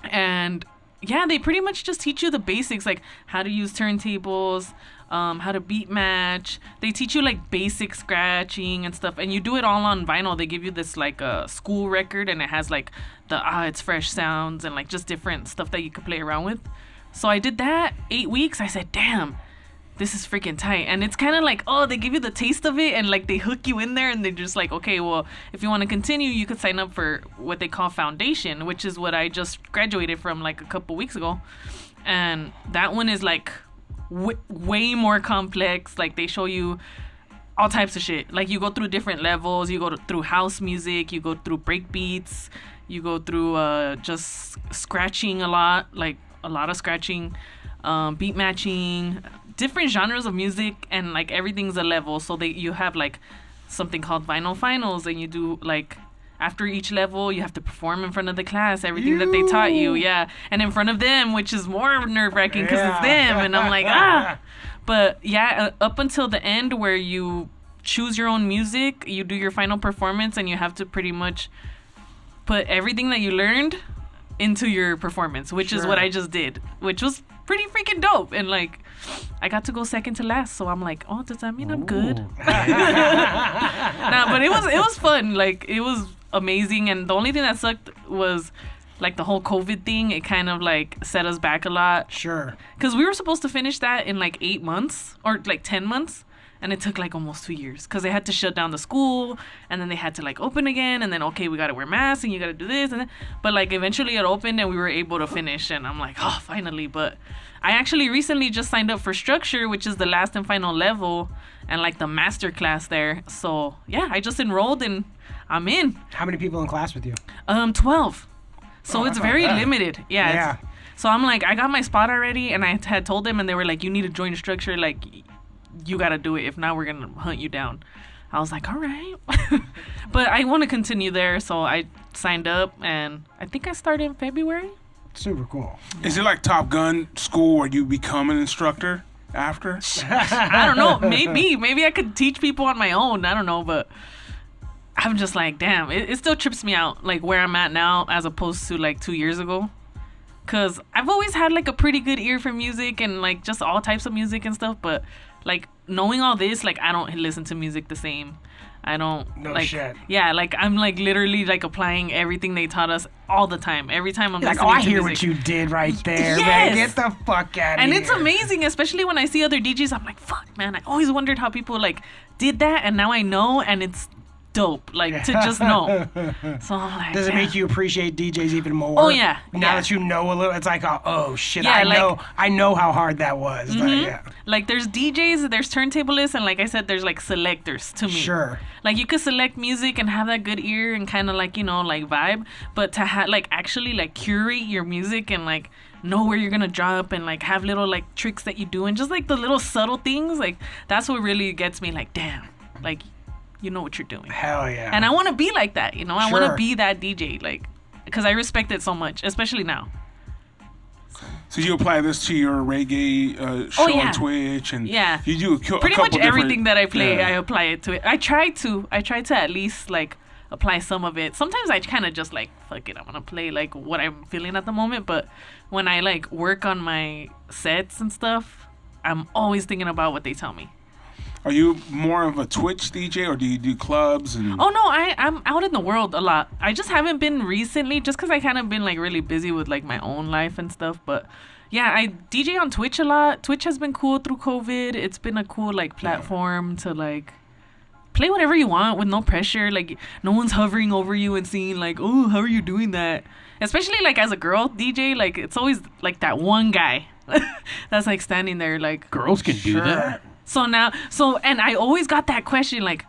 and yeah, they pretty much just teach you the basics, like how to use turntables, how to beat match. They teach you like basic scratching and stuff, and you do it all on vinyl. They give you this like school record, and it has like the it's fresh sounds and like just different stuff that you could play around with. So I did that 8 weeks. I said, damn, this is freaking tight. And it's kind of like, oh, they give you the taste of it, and like they hook you in there, and they're just like, okay, well, if you want to continue, you could sign up for what they call Foundation, which is what I just graduated from like a couple weeks ago. And that one is like way more complex. Like, they show you all types of shit. Like, you go through different levels. You go through house music. You go through break beats. You go through just scratching a lot of scratching, beat matching, different genres of music, and like everything's a level. So you have like something called vinyl finals, and you do like after each level you have to perform in front of the class everything that they taught you, and in front of them, which is more nerve-wracking because it's them, and I'm like but yeah, up until the end where you choose your own music, you do your final performance, and you have to pretty much put everything that you learned into your performance, which is what I just did, which was pretty freaking dope. And like, I got to go second to last, so I'm like, oh, does that mean I'm good? Nah, but it was fun. Like, it was amazing. And the only thing that sucked was like the whole COVID thing. It kind of like set us back a lot. Sure. Because we were supposed to finish that in like 8 months or like 10 months. And it took like almost 2 years, because they had to shut down the school, and then they had to like open again, and then, okay, we got to wear masks, and you got to do this and that. But like eventually it opened, and we were able to finish, and I'm like, oh, finally. But I actually recently just signed up for Structure, which is the last and final level, and like the master class there. So yeah, I just enrolled, and I'm in. How many people in class with you? 12. So it's very limited. Yeah. So I'm like, I got my spot already, and I had told them, and they were like, you need to join Structure. Like, you got to do it. If not, we're going to hunt you down. I was like, all right. But I want to continue there, so I signed up, and I think I started in February. Super cool. Is it like Top Gun school where you become an instructor after? I don't know. Maybe I could teach people on my own. I don't know, but I'm just like, damn, it still trips me out, like where I'm at now as opposed to like 2 years ago. Because I've always had like a pretty good ear for music and like just all types of music and stuff, but like knowing all this, like, I don't listen to music the same. I don't No like shit. Yeah, like I'm like literally like applying everything they taught us all the time. Every time I'm Like, listening I to hear music. what you did right there, Yes! man. Get the fuck out of And here. it's amazing, especially when I see other DJs. I'm like, fuck, man. I always wondered how people like did that, and now I know, and it's dope. Like to just know. So I'm like, Does it damn. make you appreciate DJs even more? Oh, yeah. Now Yeah. that you know a little, it's like, oh shit, Yeah, I know how hard that was. Like, yeah. Like there's DJs, there's turntablists, and like I said, there's like selectors to me. Sure. Like you could select music and have that good ear and kind of like, you know, like vibe, but to have like actually like curate your music and like know where you're gonna drop and like have little like tricks that you do and just like the little subtle things, like that's what really gets me. Like, damn, like you know what you're doing. Hell yeah. And I want to be like that, you know. I want Sure. to be that DJ, like, because I respect it so much, especially now. So you apply this to your reggae show yeah. on Twitch, and Yeah. you do a Pretty couple much everything different- that I play, yeah. I apply it to it. I try to at least like apply some of it. Sometimes I kind of just like, fuck it, I'm gonna play like what I'm feeling at the moment. But when I like work on my sets and stuff, I'm always thinking about what they tell me. Are you more of a Twitch DJ, or do you do clubs? And Oh no, I'm out in the world a lot. I just haven't been recently, just because I kind of been like really busy with like my own life and stuff. But yeah, I DJ on Twitch a lot. Twitch has been cool through COVID. It's been a cool like platform to like play whatever you want with no pressure. Like no one's hovering over you and seeing like, oh, how are you doing that? Especially like as a girl DJ, like it's always like that one guy that's like standing there like. Girls can do that. So now, and I always got that question like,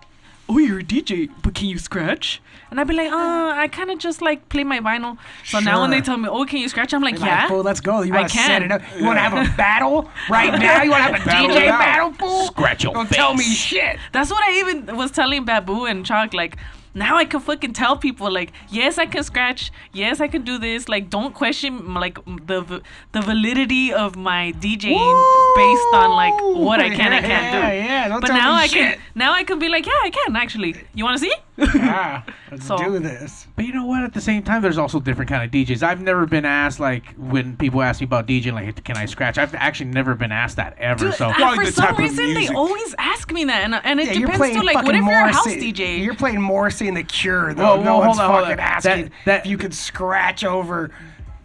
oh, you're a DJ, but can you scratch? And I'd be like, I kind of just like play my vinyl. So now when they Sure. tell me, oh, can you scratch? I'm like, Like, yeah. fool, let's go. You I want to set can. it up? You want to have a battle right now? You want to have a Battle DJ it out. battle, fool? Scratch your Don't face. tell me shit. That's what I even was telling Babu and Chalk. Like, now I can fucking tell people, like, yes, I can scratch. Yes, I can do this. Like, don't question, like, the validity of my DJing based on, like, what I can and can't do. Yeah, don't But tell now me I shit. can be like, yeah, I can, actually. You want to see? Yeah, let's So- do this. But you know what? At the same time, there's also different kind of DJs. I've never been asked, like, when people ask me about DJing, like, can I scratch? I've actually never been asked that ever. Dude, So Probably for the type some of reason, they music. always ask me that. And it Yeah, you're depends, playing too. Like, what fucking if you're a house Morrissey. DJ? You're playing Morrissey and The Cure, though. Whoa, no whoa, one's hold on. fucking asking That- if you could scratch over.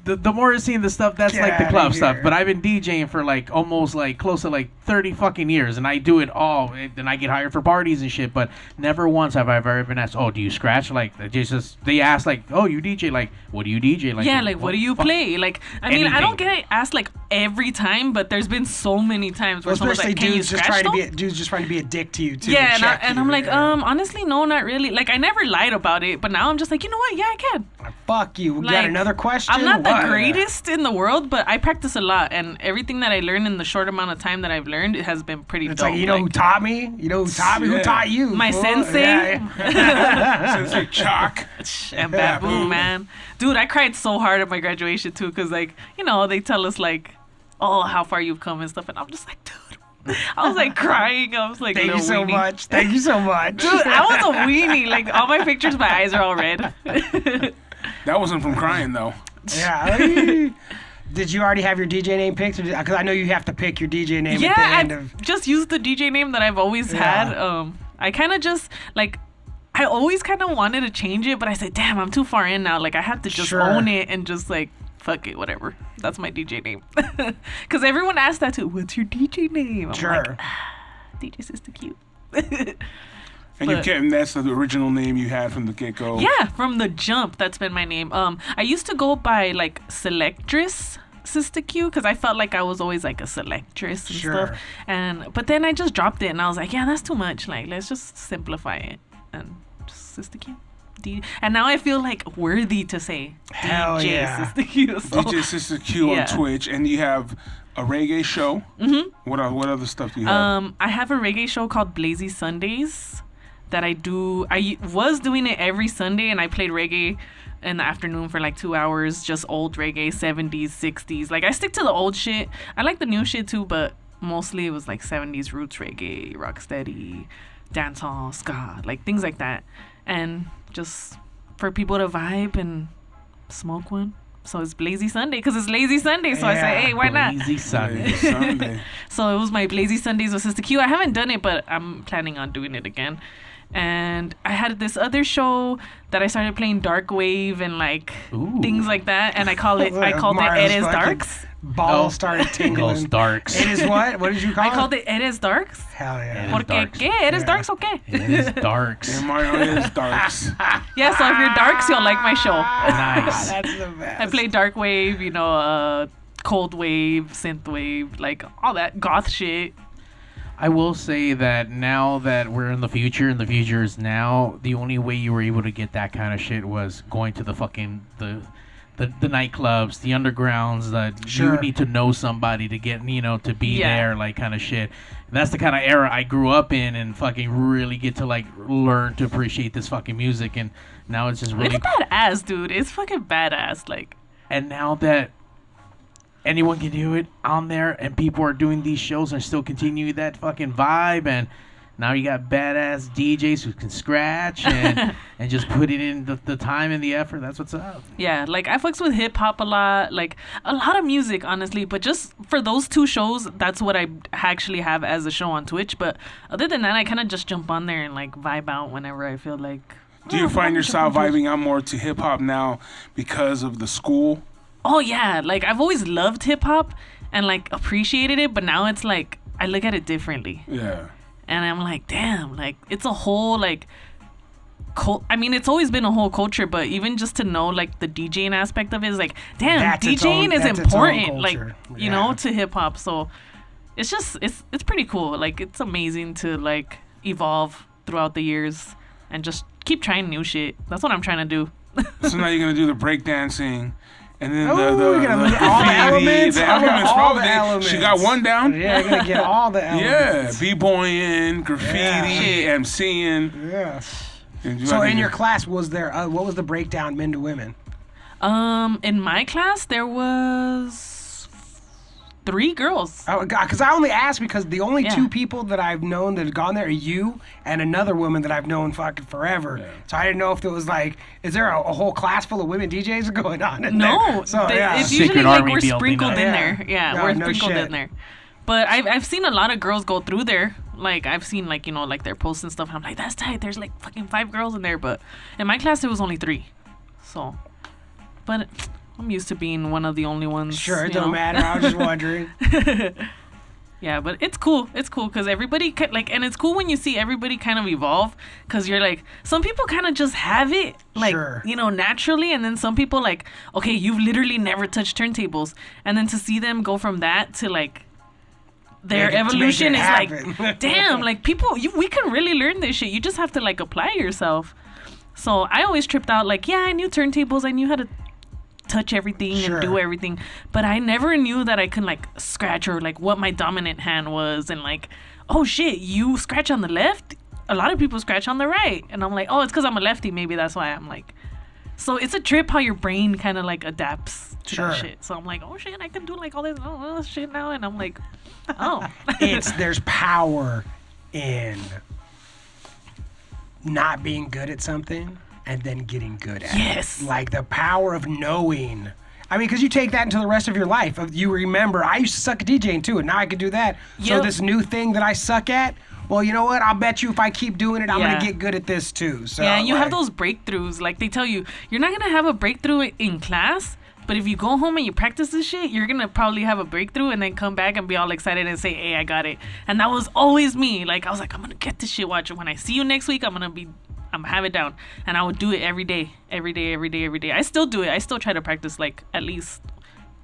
the more seeing the stuff, that's Get like the outta club stuff. here. But I've been DJing for like almost like close to like 30 fucking years, and I do it all. And I get hired for parties and shit. But never once have I ever been asked, "Oh, do you scratch?" Like they ask like, "Oh, you DJ? Like, what do you DJ? Like, Yeah, like, what do you fuck- play? Like, I mean, I Anything. don't get asked, like, every time, but there's been so many times where Well, someone's especially like, can you dudes just scratch trying to though? be dudes just trying to be a dick to you too. Yeah, check and you, I'm like, yeah. honestly, no, not really. Like, I never lied about it, but now I'm just like, you know what? Yeah, I can. Fuck you. We got Like, another question? I'm not What? the greatest in the world, but I practice a lot, and everything that I learn in the short amount of time that I've learned, it has been pretty It's dope. like, you know who taught me? You know who taught me? Who Yeah. taught you? My fool? sensei? Yeah, Sensei Chalk. And Babu, man. Dude, I cried so hard at my graduation, too, because, like, you know, they tell us, like, oh, how far you've come and stuff, and I'm just like, dude. I was, like, crying. I was, like, Thank you little so weenie. much. Thank you so much. Dude, I was a weenie. Like, all my pictures, my eyes are all red. That wasn't from crying though. Yeah. Did you already have your DJ name picked? Because I know you have to pick your DJ name Yeah, at the end I've of. just used the DJ name that I've always Yeah. had. I kind of just, like, I always kind of wanted to change it, but I said, damn, I'm too far in now. Like, I have to just Sure. own it and just, like, fuck it, whatever. That's my DJ name. Because everyone asks that too. What's your DJ name? I'm Sure. like, DJ Sister Q. And you But- kept, and that's the original name you had from the get go. Yeah, from the jump, that's been my name. I used to go by, like, Selectress Sister Q, because I felt like I was always like a selectress and Sure. stuff. But then I just dropped it, and I was like, yeah, that's too much. Like, let's just simplify it and just Sister Q. And now I feel like worthy to say Hell DJ yeah. Sister Q. So, DJ Sister Q Yeah. on Twitch, and you have a reggae show. Mm-hmm. What other stuff do you have? I have a reggae show called Blazy Sundays that I do. I was doing it every Sunday, and I played reggae in the afternoon for like 2 hours, just old reggae, 70s, 60s. Like, I stick to the old shit. I like the new shit too, but mostly it was like 70s roots reggae, rocksteady, dancehall, ska, like things like that. And just for people to vibe and smoke one So it's Blazy Sunday because it's Lazy Sunday. So I say, hey, why not? Lazy Sunday. Sunday. So it was my Lazy Sundays with Sister Q. I haven't done it, but I'm planning on doing it again. And I had this other show that I started playing dark wave and like Ooh. things like that, and I called it It Is Darks. Balls started tingling. Those darks. It is what? What did you call it? I called it Is Darks. Hell yeah. It is Porque darks. qué? It is darks, okay. It is darks. And Mario is darks. Yeah, so if you're darks, you'll like my show. Nice. That's the best. I play dark wave, cold wave, synth wave, like all that goth shit. I will say that now that we're in the future, and the future is now, the only way you were able to get that kind of shit was going to the fucking the nightclubs, the undergrounds. That Sure. you need to know somebody to get, to be there, like kind of shit. That's the kind of era I grew up in, and fucking really get to like learn to appreciate this fucking music. And now it's just really. It's badass, dude. It's fucking badass. Like, And now that anyone can do it on there, and people are doing these shows and still continue that fucking vibe, and now you got badass DJs who can scratch and and just put it in the time and the effort. That's what's up. yeah, like I fucks with hip hop a lot, like a lot of music, honestly. But just for those two shows, that's what I actually have as a show on Twitch. But other than that, I kind of just jump on there and like vibe out whenever I feel like. Do you find yourself vibing out more to hip hop now because of the school? Oh yeah, like I've always loved hip hop and like appreciated it, but now it's like I look at it differently. Yeah. And I'm like, damn, like it's a whole like I mean, it's always been a whole culture, but even just to know like the DJing aspect of it is like, damn, That's its DJing own- is that's its own important, like culture. you know, to hip hop. So it's just it's pretty cool. Like it's amazing to like evolve throughout the years and just keep trying new shit. That's what I'm trying to do. So now you're gonna do the breakdancing, and then Oh, the we're gonna graffiti, do all the elements. the I'm gonna elements. all Probably the elements. she got one down. Yeah, I'm gonna get all the Yeah, elements. b-boying, graffiti, MCing. Yes. And you So like in to- your class, was there what was the breakdown men to women? In my class there was 3 girls. Oh, because I only asked because the only Yeah. 2 people that I've known that have gone there are you and another woman that I've known fucking forever. Yeah. So I didn't know if it was like, is there a whole class full of women DJs going on in No, there? So yeah. it's Secret usually like Army we're building sprinkled up. in Yeah. there. Yeah, No, we're no sprinkled shit. in there. But I've seen a lot of girls go through there. Like I've seen like like their posts and stuff. I'm like, that's tight. There's like fucking 5 girls in there. But in my class there was only 3. So, but I'm used to being one of the only ones. Sure, it you don't know? matter. I was just wondering. Yeah, but it's cool. It's cool because everybody and it's cool when you see everybody kind of evolve. Because you're like, some people kind of just have it, like Sure. naturally, and then some people like, okay, you've literally never touched turntables, and then to see them go from that to like their Make it evolution is happen. like, damn, like people, we can really learn this shit. You just have to like apply yourself. So I always tripped out like, yeah, I knew turntables, I knew how to touch everything Sure. and do everything, but I never knew that I could like scratch or like what my dominant hand was, and like, oh shit, you scratch on the left, a lot of people scratch on the right, and I'm like, oh, it's because I'm a lefty, maybe that's why. I'm like, so it's a trip how your brain kind of like adapts to Sure. that shit. So I'm like, oh shit, I can do like all this shit now, and I'm like, oh. There's power in not being good at something and then getting good at Yes. it. Like the power of knowing. I mean, because you take that into the rest of your life. You remember, I used to suck at DJing too, and now I can do that. So Yep. this new thing that I suck at, well, you know what? I'll bet you if I keep doing it, I'm Yeah. going to get good at this too. So, Yeah, and you have like, those breakthroughs. Like they tell you, you're not gonna have a breakthrough in class, but if you go home and you practice this shit, you're gonna probably have a breakthrough and then come back and be all excited and say, "Hey, I got it." And that was always me. Like I was like, I'm gonna get this shit. Watch it. When I see you next week, I'm have it down, and I would do it every day. I still do it. I still try to practice like at least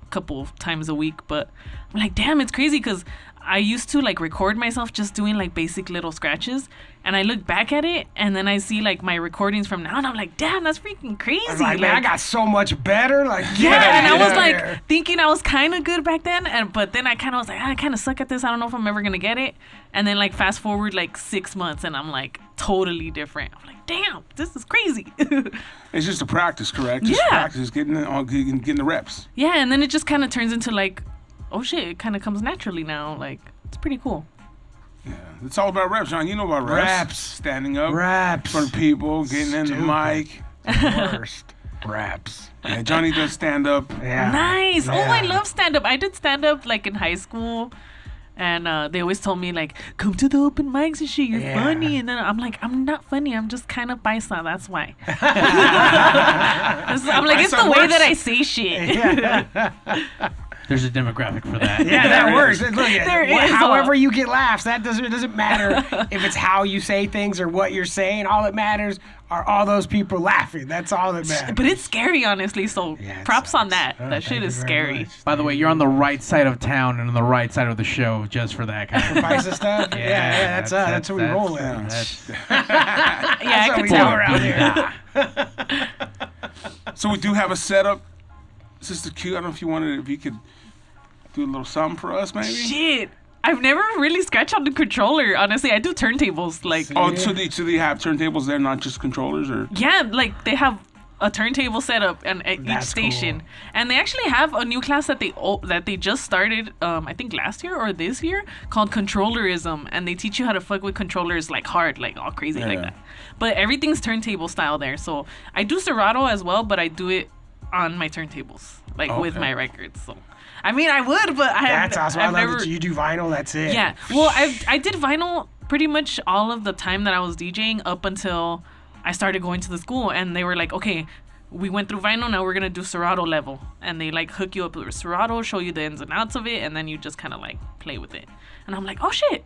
a couple of times a week. But I'm like, damn, it's crazy because I used to like record myself just doing like basic little scratches, and I look back at it and then I see like my recordings from now and I'm like, damn, that's freaking crazy. I was like, man, I got so much better. Like, yeah, and I was get like out there. thinking I was kind of good back then, but then I kind of was like, I kind of suck at this. I don't know if I'm ever gonna get it. And then like fast forward like 6 months and I'm like totally different. I'm like, damn, this is crazy. It's just a practice, correct? Just Yeah. practice, getting the reps. Yeah, and then it just kind of turns into like, oh shit, it kind of comes naturally now. Like it's pretty cool. Yeah, it's all about reps, John. You know about reps. Reps. Standing up Raps. in front of people, getting in the Stupid. mic. Worst. Raps. Yeah, Johnny does stand up. Yeah. Nice. Oh, I Yeah. love stand up. I did stand up like in high school. And they always told me like, come to the open mics and shit. You're Yeah. funny. And then I'm like, I'm not funny. I'm just kind of paisa. That's why. I'm like, it's Paisa the way works. that I say shit. Yeah. There's a demographic for that. Yeah, that works. Look, There is however a- you get laughs, it doesn't matter if it's how you say things or what you're saying. All that matters are all those people laughing. That's all that matters. But it's scary, honestly. So Yeah, it props on sucks. that. Oh, That shit thank is you very scary. much. By the way, you're on the right side of town and on the right side of the show just for that kind of Paisa stuff? Yeah, that's what we roll with. Yeah, I That's what could we tell. do around here. So we do have a setup. Sister Q, I don't know if you could do a little something for us, maybe. Shit. I've never really scratched on the controller. Honestly, I do turntables. Like, Oh, so they have turntables there, not just controllers, or yeah, like they have a turntable set up and at each That's station, cool. and they actually have a new class that they just started. I think last year or this year, called controllerism, and they teach you how to fuck with controllers like hard, like all crazy like Yeah. that. But everything's turntable style there. So I do Serato as well, but I do it on my turntables, like with Okay. my records. So I mean, I would, but That's awesome. I've I love never. that you do vinyl. That's it. Yeah. Well, I did vinyl pretty much all of the time that I was DJing up until I started going to the school, and they were like, okay, we went through vinyl, now we're gonna do Serato level, and they like hook you up with Serato, show you the ins and outs of it, and then you just kind of like play with it. And I'm like, oh shit,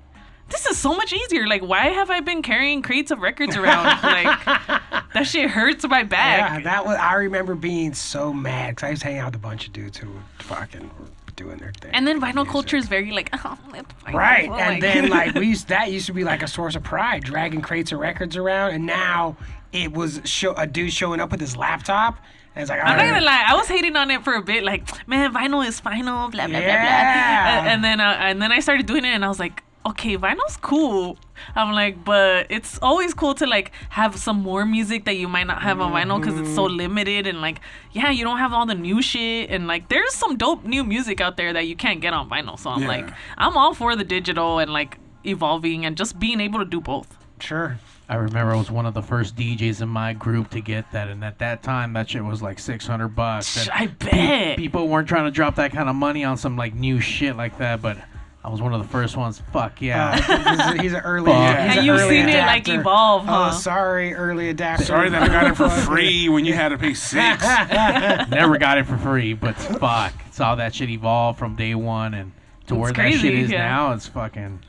this is so much easier. Like, why have I been carrying crates of records around? Like, that shit hurts my Yeah, back. I remember being so mad because I was hanging out with a bunch of dudes who were fucking were doing their thing. And then vinyl Music. culture is very like, oh, it's vinyl. Right, Well, and then like that used to be like a source of pride, dragging crates of records around, and now it was a dude showing up with his laptop, and it's like, I'm not all right. gonna lie, I was hating on it for a bit, like, man, vinyl is final, blah blah Yeah. blah blah. And then I started doing it, and I was like, okay, vinyl's cool. I'm like, but it's always cool to like have some more music that you might not have on vinyl because it's so limited, and like, yeah, you don't have all the new shit, and like, there's some dope new music out there that you can't get on vinyl. So I'm Yeah. like, I'm all for the digital and like evolving and just being able to do both. Sure. I remember I was one of the first DJs in my group to get that, and at that time, that shit was like $600. And I bet. people weren't trying to drop that kind of money on some like new shit like that, but I was one of the first ones. Fuck yeah. He's an early. Fuck. He's And an you've early seen it like adapter. evolve, huh? Oh, sorry, early adapter. sorry that I got it for free when you had to pay $6. Never got it for free, but fuck, saw that shit evolve from day one and to where that crazy, shit is yeah. now. It's fucking.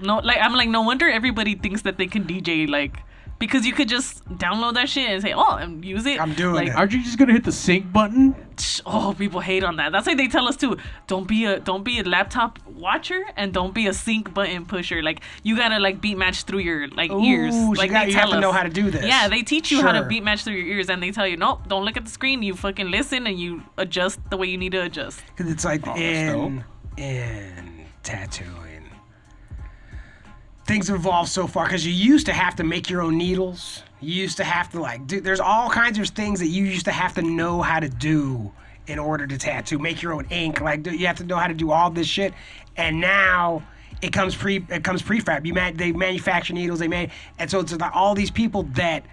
No, like I'm like, no wonder everybody thinks that they can DJ, like, because you could just download that shit and say, oh, and use it. I'm doing like, it. Aren't you just gonna hit the sync button? Oh, people hate on that. That's why they tell us too. Don't be a laptop watcher and don't be a sync button pusher. Like, you gotta like beat match through your like ears. Ooh, Like you have tell to know us. how to do this. Yeah, they teach you how to Sure. beat match through your ears, and they tell you, nope, don't look at the screen. You fucking listen and you adjust the way you need to adjust. Because it's like that's in tattooing, things have evolved so far. Because you used to have to make your own needles. You used to have to like do. There's all kinds of things that you used to have to know how to do in order to tattoo. Make your own ink. Like you have to know how to do all this shit. And now it comes prefab. They manufacture needles. And so it's like all these people that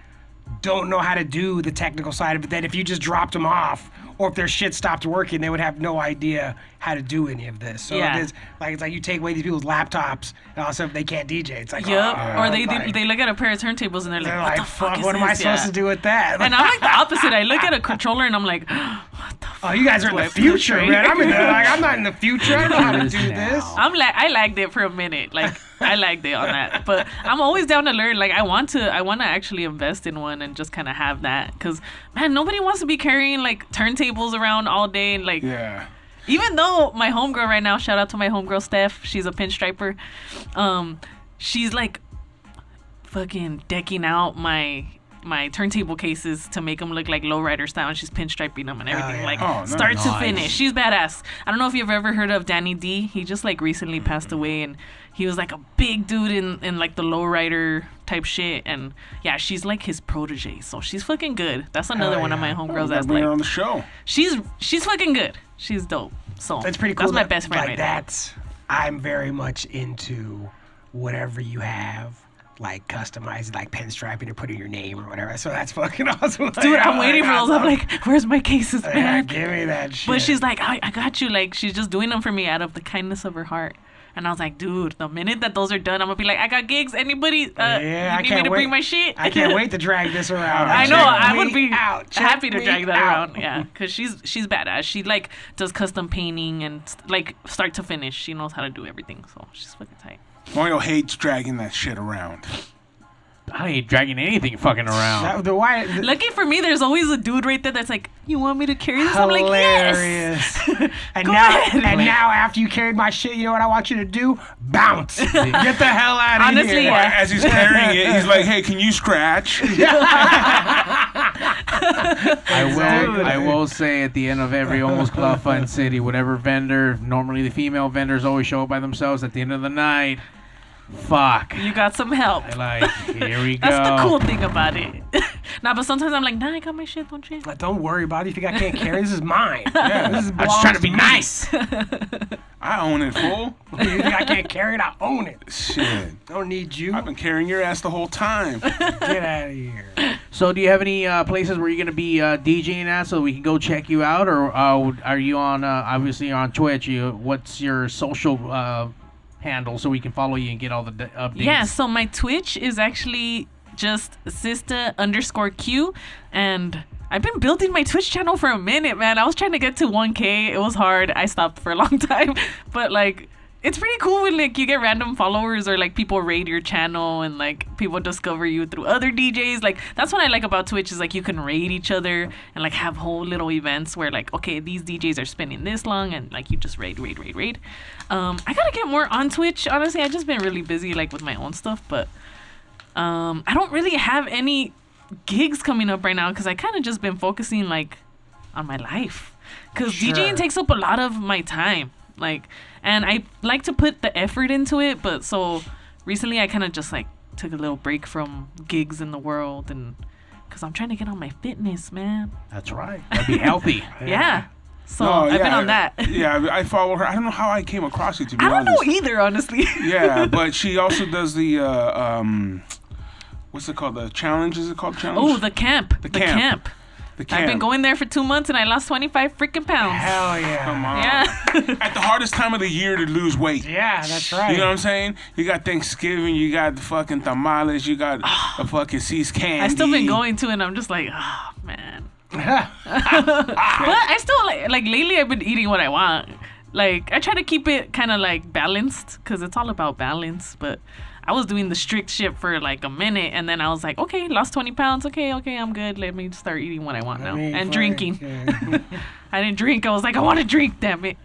don't know how to do the technical side of it, that if you just dropped them off or if their shit stopped working, they would have no idea how to do any of this. So Yeah. it's like you take away these people's laptops and also if they can't DJ. It's like, Yep. oh, Or they like, they look at a pair of turntables and they're they're like, what like, the fuck is what am I this? supposed Yeah. to do with that? And I'm like the opposite. I look at a controller and I'm like, what the fuck? Oh, you guys are in do the I future, push man. right I'm not in the future. I don't know how to do this. I lagged it for a minute. Like I lagged it on that, but I'm always down to learn. Like I want to actually invest in one and just kind of have that, because man, nobody wants to be carrying like turntables around all day. And like, Yeah. even though my homegirl right now, shout out to my homegirl Steph, she's a pinstriper. She's like fucking decking out my turntable cases to make them look like lowrider style, and she's pinstriping them and everything, yeah. like Oh, start to nice. finish. She's badass. I don't know if you've ever heard of Danny D. He just like recently passed away, and he was like a big dude in like the lowrider type shit, and yeah, she's like his protege, so she's fucking good. That's another one of my yeah. homegirls Gotta that's bring her like, on the show. she's fucking good. She's dope. So That's pretty cool. That's my that, best friend like right now. I'm very much into whatever you have. like customized, like pinstriping or putting your name or whatever. So that's fucking awesome. Dude, I'm waiting for those. I'm like, where's my cases, Yeah, man? give me that shit. But she's like, I got you. Like, she's just doing them for me out of the kindness of her heart. And I was like, dude, the minute that those are done, I'm gonna be like, I got gigs. Anybody? Yeah, I you need me can't to wait. bring my shit? I can't wait to drag this around. I know. Check I me would be out. Check happy to me drag that out. around. Yeah, because she's badass. She like does custom painting and like start to finish. She knows how to do everything. So she's fucking tight. Mario hates dragging that shit around. I ain't dragging anything fucking around. Lucky for me, there's always a dude right there that's like, "You want me to carry this?" I'm like, "Yes." Hilarious. And Go now, ahead. and now, after you carried my shit, you know what I want you to do? Bounce. Get the hell out of Honestly, here. yeah. As he's carrying it, he's like, "Hey, can you scratch?" I will say at the end of every almost Club Fun City, whatever vendor, normally the female vendors always show up by themselves at the end of the night. Fuck. You got some help. I like, here we go. That's the cool thing about it. Nah, but sometimes I'm like, nah, I got my shit, don't you? But don't worry about it. If you got can't carry, this is mine. Yeah. This is I was trying to be me. nice. I own it, fool. If you think I can't carry it, I own it. Shit. Don't need you. I've been carrying your ass the whole time. Get out of here. So do you have any places where you're going to be DJing at so we can go check you out? Or are you on, obviously you're on Twitch. What's your social handle so we can follow you and get all the updates? Yeah, so my Twitch is actually just Sista_Q, and I've been building my Twitch channel for a minute, man. I was trying to get to 1K. It was hard. I stopped for a long time, but like, it's pretty cool when like you get random followers or like people raid your channel and like people discover you through other DJs. Like that's what I like about Twitch is like you can raid each other and like have whole little events where like, okay, these DJs are spending this long and like you just raid. I gotta get more on Twitch. Honestly, I've just been really busy like with my own stuff, but I don't really have any gigs coming up right now because I kind of just been focusing like on my life because Sure. DJing takes up a lot of my time. Like, and I like to put the effort into it, but so recently I kind of just like took a little break from gigs in the world and because I'm trying to get on my fitness, man. That's right. Gotta be healthy. Yeah. So No, I've been yeah, on that. Yeah, I follow her. I don't know how I came across you, to be I don't honest. know either, honestly. Yeah, but she also does the what's it called? The challenge? Is it called challenge? Oh, the camp. The camp. The camp. I've been going there for 2 months and I lost 25 freaking pounds. Hell yeah. Come on. Yeah. At the hardest time of the year to lose weight. Yeah, that's right. You know what I'm saying? You got Thanksgiving, you got the fucking tamales, you got the fucking C's candy. I still been going to and I'm just like, oh, man. But I still like lately I've been eating what I want. Like I try to keep it kind of like balanced because it's all about balance. But I was doing the strict shit for like a minute and then I was like, okay, lost 20 pounds. Okay, I'm good. Let me start eating what I want now and drinking. I didn't drink. I was like, I want to drink, damn it.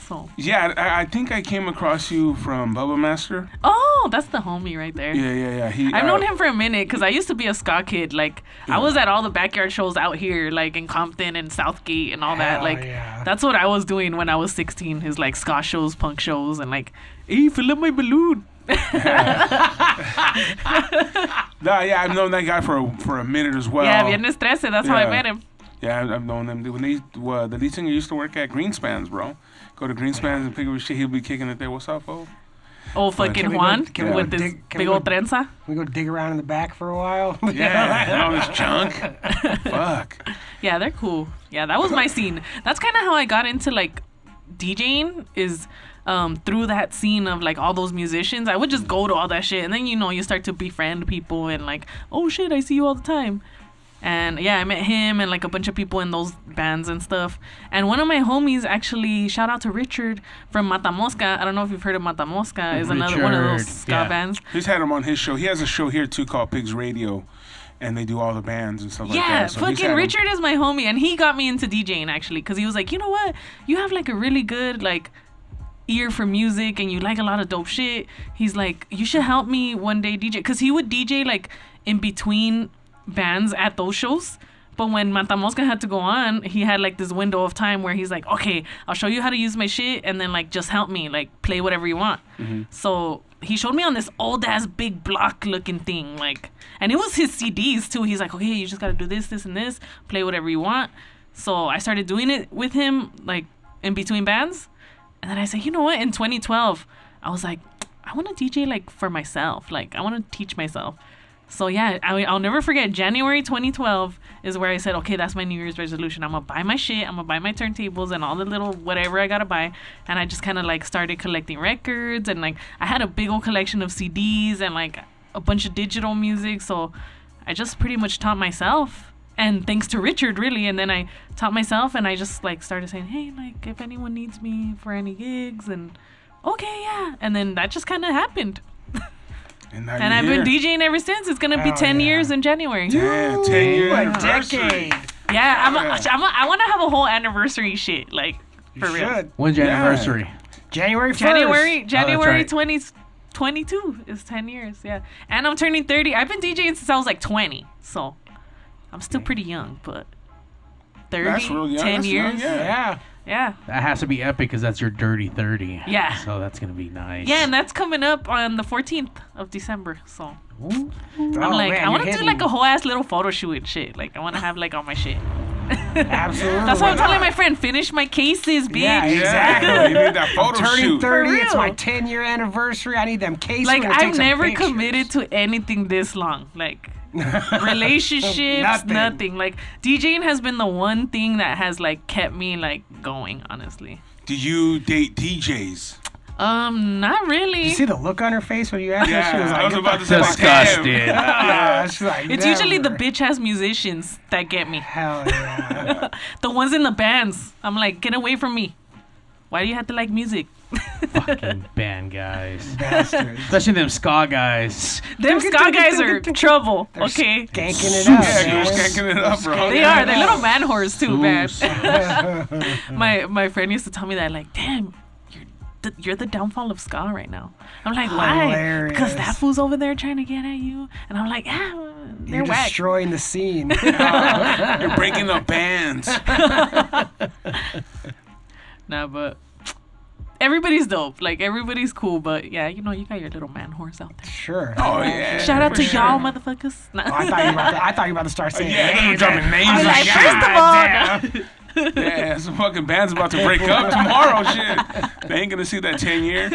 So. Yeah, I think I came across you from Bubba Master. Oh, that's the homie right there. Yeah. I've known him for a minute because I used to be a ska kid. Like I was at all the backyard shows out here, like in Compton and Southgate and all that. Hell Like yeah. that's what I was doing when I was 16. His like ska shows, punk shows, and like, hey, fill up my balloon. Nah, yeah, I've known that guy for a minute as well. Yeah, Viernes 13. That's how I Yeah. met him. Yeah, I've known them. When the lead singer used to work at Greenspans, bro. Go to Greenspans and pick up his shit. He'll be kicking it there. What's up, fo? Oh, fucking Can we go- Juan can we with go his dig- can big we old go- trenza. We go dig around in the back for a while. Yeah, and all this junk. Fuck. Yeah, they're cool. Yeah, that was my scene. That's kind of how I got into like DJing is through that scene of like all those musicians. I would just go to all that shit and then you start to befriend people and like, oh shit, I see you all the time. And yeah, I met him and like a bunch of people in those bands and stuff. And one of my homies actually, shout out to Richard from Matamosca. I don't know if you've heard of Matamosca. Is another one of those Richard, ska yeah. bands. He's had him on his show. He has a show here too called Pigs Radio, and they do all the bands and stuff like Yeah, that. So he's fucking had him. Richard is my homie, and he got me into DJing actually, because he was like, you know what, you have like a really good like ear for music, and you like a lot of dope shit. He's like, you should help me one day DJ, because he would DJ like in between bands at those shows. But when Matamosca had to go on, he had like this window of time where he's like, okay, I'll show you how to use my shit, and then like just help me, like play whatever you want. So he showed me on this old ass big block looking thing, like, and it was his CDs too. He's like, okay, you just gotta do this, this, and this, play whatever you want. So I started doing it with him, like in between bands. And then I said, you know what, in 2012, I was like, I want to DJ like for myself. Like I want to teach myself. So yeah, I'll never forget. January 2012 is where I said, okay, that's my New Year's resolution. I'm gonna buy my shit. I'm gonna buy my turntables and all the little whatever I gotta buy. And I just kind of like started collecting records, and like I had a big old collection of CDs and like a bunch of digital music. So I just pretty much taught myself, and thanks to Richard, really. And then I taught myself, and I just like started saying, hey, like if anyone needs me for any gigs, and okay, yeah. And then that just kind of happened. And I've been DJing ever since. It's gonna be 10 years in January. Yeah, 10 years. A decade. Yeah, I want to have a whole anniversary shit, like for You real. should. When's your anniversary? January 1st. January right. 2022 is 10 years. Yeah, and I'm turning 30. I've been DJing since I was like 20, so I'm still pretty young, but 30, That's real young. 10 That's years. young, yeah. Yeah. That has to be epic because that's your dirty 30. Yeah. So that's gonna be nice. Yeah, and that's coming up on the 14th of December. So Ooh. I'm Oh, like, man, I want to you're do hitting- like a whole ass little photo shoot and shit. Like, I want to have like all my shit. Absolutely. That's why I'm telling my friend, finish my cases, bitch. Yeah, Yeah, exactly. you need that photo Turning shoot. 30, it's For my real. 10-year anniversary. I need them cases. Like, We're gonna take I've some never pictures. committed to anything this long. Like, relationships, nothing. Like, DJing has been the one thing that has like kept me like going, honestly. Do you date DJs? Not really. You see the look on her face when you asked her? She was like, I was about to say, Disgusted. yeah. She's like, It's usually the never. bitch ass musicians that get me. Hell yeah. The ones in the bands. I'm like, get away from me. Why do you have to like music? Fucking band guys. Bastards. Especially them ska guys. Them ska guys are trouble. Okay. Ganking it up. Yeah, man. girls skanking it up, bro. They are. They're little man whores too, man. Oops. My friend used to tell me that, like, damn, you're the downfall of ska right now. I'm like, why? Hilarious. Because that fool's over there trying to get at you. And I'm like, yeah, they're You're whack. destroying the scene. You're breaking up bands. Nah, but everybody's dope. Like, everybody's cool. But yeah, you know, you got your little man whores out there. Sure. Oh, yeah. Shout out for to sure. y'all, motherfuckers. Nah. Oh, I thought you were about to start saying, Yeah, hey, they're dropping names. I'm like, and first shit. of all, Yeah, some fucking band's about to break up tomorrow. Shit, they ain't gonna see that 10-year.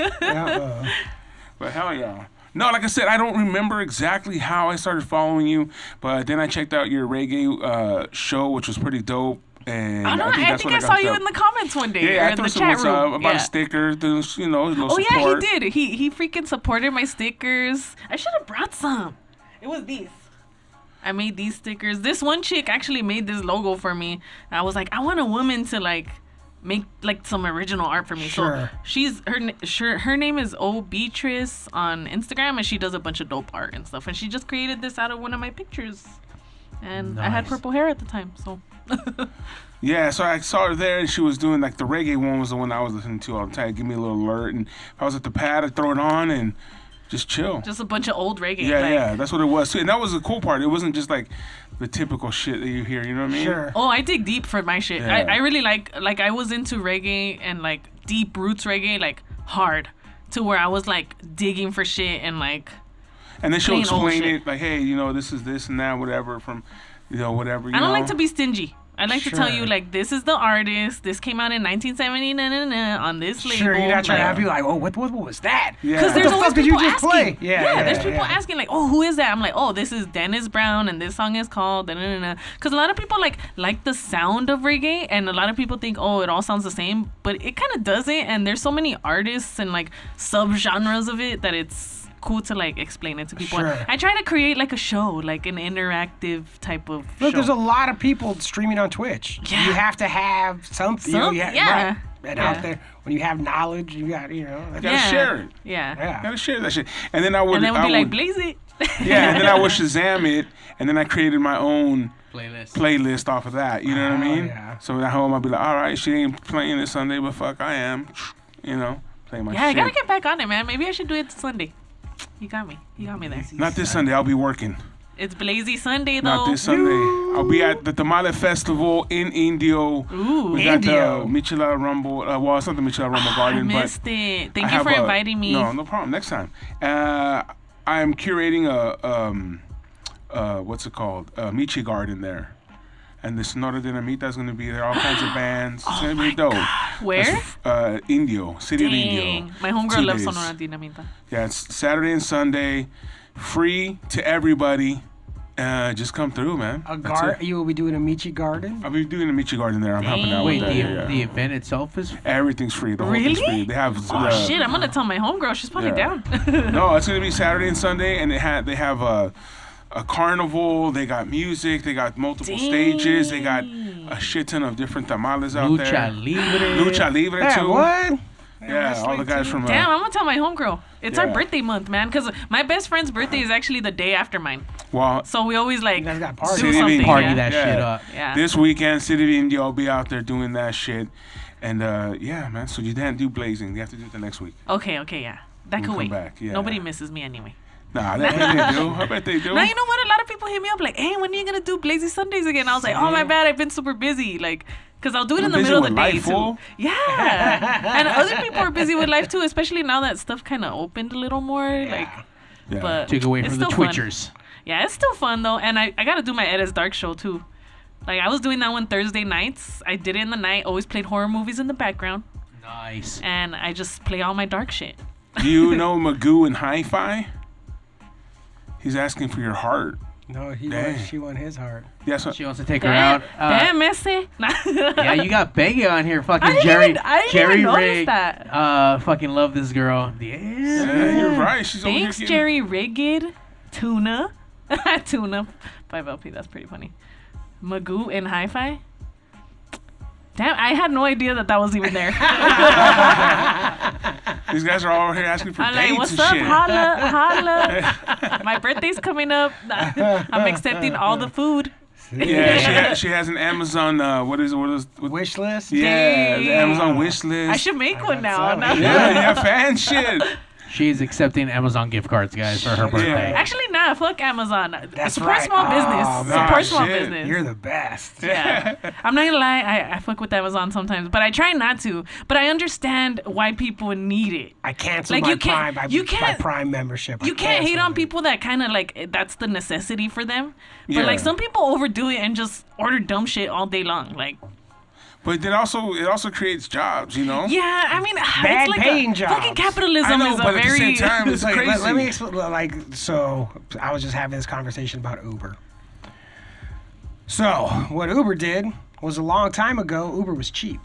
But hell yeah. No, like I said, I don't remember exactly how I started following you, but then I checked out your reggae show, which was pretty dope. And I don't know. I think I saw you in the comments one day. or Yeah, I in threw the some chat what's room. up about Yeah. a sticker, those, you know, a little Oh support. yeah, he did. He freaking supported my stickers. I should have brought some. It was these. I made these stickers. This one chick actually made this logo for me. I was like, I want a woman to like make like some original art for me. Sure. So she's her name is O Beatrice on Instagram, and she does a bunch of dope art and stuff. And she just created this out of one of my pictures. And I had Nice. purple hair at the time, so. Yeah, so I saw her there, and she was doing like the reggae one was the one I was listening to all the time. Give me a little alert, and if I was at the pad, I'd throw it on and just chill. Just a bunch of old reggae. Yeah, like, yeah, that's what it was too. And that was the cool part. It wasn't just like the typical shit that you hear. You know what I mean? Sure. Oh, I dig deep for my shit. Yeah. I really like I was into reggae and like deep roots reggae, like hard, to where I was like digging for shit and like. And then she'll Plain old explain shit. it like, hey, you know, this is this and that, whatever from, you know, whatever. You I don't know? like to be stingy. I like to tell you Sure. like this is the artist. This came out in 1970 on this label. Sure, you're not trying to like- have people like, oh, what was that? Yeah. Because What there's the always fuck did you people just asking. play? Yeah, there's people yeah. asking like, oh, who is that? I'm like, oh, this is Dennis Brown, and this song is called. Because a lot of people like the sound of reggae, and a lot of people think, oh, it all sounds the same, but it kind of doesn't. And there's so many artists and like subgenres of it that it's cool to like explain it to people. Sure. And I try to create like a show, like an interactive type of Look, show. there's a lot of people streaming on Twitch. Yeah. You have to have something. You know, Some- you have- yeah. right. And Yeah. out there, when you have knowledge, you got, you know. You gotta share it. Yeah. Yeah. Gotta share that shit. And then I would. And then we'll I be like, would- blaze it. yeah, and then I would Shazam it, and then I created my own Playlist. playlist off of that. You know what I Oh, mean? yeah. So at home I'd be like, all right, she ain't playing this Sunday, but fuck, I am. You know, playing my Yeah, I shit. gotta get back on it, man. Maybe I should do it Sunday. You got me. You got me there. Not this Sunday. I'll be working. It's Blazy Sunday, though. Not this Sunday. I'll be at the Tamale Festival in Indio. Ooh. We got Indio. the Michelada Rumble. Well, it's not the Michelada Rumble I Garden, but missed it. Thank I you have for a- inviting me. No, no problem. Next time. I'm curating a what's it called? A Michi garden there. and the Sonora Dinamita is going to be there. All kinds of bands. It's going to be dope. Where? Indio, City of Dang. Indio. My homegirl 2 loves days. Sonora Dinamita. Yeah, it's Saturday and Sunday, free to everybody. Just come through, man. You will be doing a Michi Garden? I'll be doing the Michi Garden there. I'm helping out Wait, with that. the event itself is. Everything's free. The whole Really? thing's free. They have. Oh shit! I'm gonna tell my homegirl. She's probably Yeah. down. No, it's gonna be Saturday and Sunday, and they have a carnival. They got music. They got multiple stages. They got a shit ton of different tamales out Lucha there. Libre. Lucha Libre Yeah, too. what? Yeah, all the guys from. Damn, I'm gonna tell my homegirl. It's our Yeah. birthday month, man. Cause my best friend's birthday is actually the day after mine. Well, So we always like You guys got do parties. City of something. Indio. Party yeah. that shit up. Yeah. this weekend, City of India, I'll be out there doing that shit. And yeah, man. So you didn't do blazing. You have to do it the next week. Okay, yeah. That We'll could come wait. back, yeah. Nobody misses me anyway. Nah, they do. I bet they do. Now you know what? A lot of people hit me up like, "Hey, when are you gonna do Blazy Sundays again?" I was like, "Oh my bad, I've been super busy." Like, cause I'll do it in the busy middle of the with day life, too. fool? Yeah, and other people are busy with life too, especially now that stuff kind of opened a little more. Like, Yeah. but Took away it's from the still fun. Twitchers. Yeah, it's still fun though, and I gotta do my Ed is Dark show too. Like I was doing that one Thursday nights. I did it in the night. Always played horror movies in the background, Nice. and I just play all my dark shit. Do you know Magoo and Hi-Fi? He's asking for your heart. No, Dang. she won his heart. Yes. She wants to take her out. Damn, Messi. Yeah, you got Beggy on here. Fucking I didn't Jerry. even- I didn't Jerry even notice Rig. that. Fucking love this girl. Yeah, Yeah. you're right. She's over here Thanks, getting- Jerry Rigged. Tuna. Tuna. 5LP, that's pretty funny. Magoo and Hi-Fi. Damn, I had no idea that was even there. These guys are all here asking for I'm dates like, what's and up? shit. Holla. My birthday's coming up. I'm accepting all the food. Yeah, she has an Amazon. What is Wish list? Yeah, the Dang. Amazon wish list. I should make one thought now. so. Yeah, fan shit. She's accepting Amazon gift cards, guys, for her birthday. Actually, nah, fuck Amazon. That's Support right. small business. Oh, man. Support small Shit. business. You're the best. Yeah. I'm not gonna lie, I fuck with Amazon sometimes, but I try not to. But I understand why people need it. I canceled Like, my you can't- Prime. you My can't- Prime membership. I You can't hate canceled on it. people that kind of like that's the necessity for them. But Yeah. like some people overdo it and just order dumb shit all day long. Like, But it also creates jobs, you know. yeah, I mean, Bad it's like paying jobs. fucking capitalism I know, is a but at the very same time, it's Like, crazy. let me explain. Like, so I was just having this conversation about Uber. So what Uber did was a long time ago. Uber was cheap.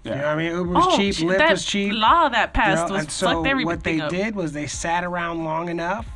You know what I mean? Uber was cheap. shit, Lyft that was cheap. law that passed You know, was and so fucked everything what they up. did was they sat around long enough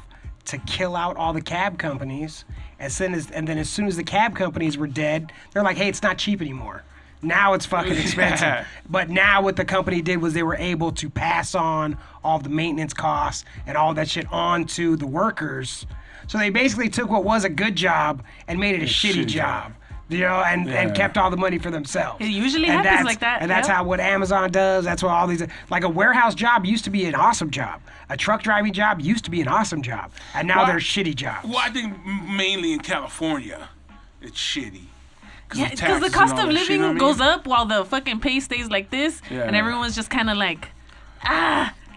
to kill out all the cab companies, and then as soon as the cab companies were dead, they're like, hey, it's not cheap anymore. Now it's fucking expensive. Yeah. But now what the company did was they were able to pass on all the maintenance costs and all that shit on to the workers. So they basically took what was a good job and made it a shitty job. You know, and Yeah. kept all the money for themselves. It usually And happens that's- like that, And that's yep. how what Amazon does. That's what all these, like a warehouse job used to be an awesome job. A truck driving job used to be an awesome job. And now Well, they're shitty jobs. Well, I think mainly in California, it's shitty. Yeah, because the cost of living goes up while the fucking pay stays like this, Yeah. and everyone's just kind of like,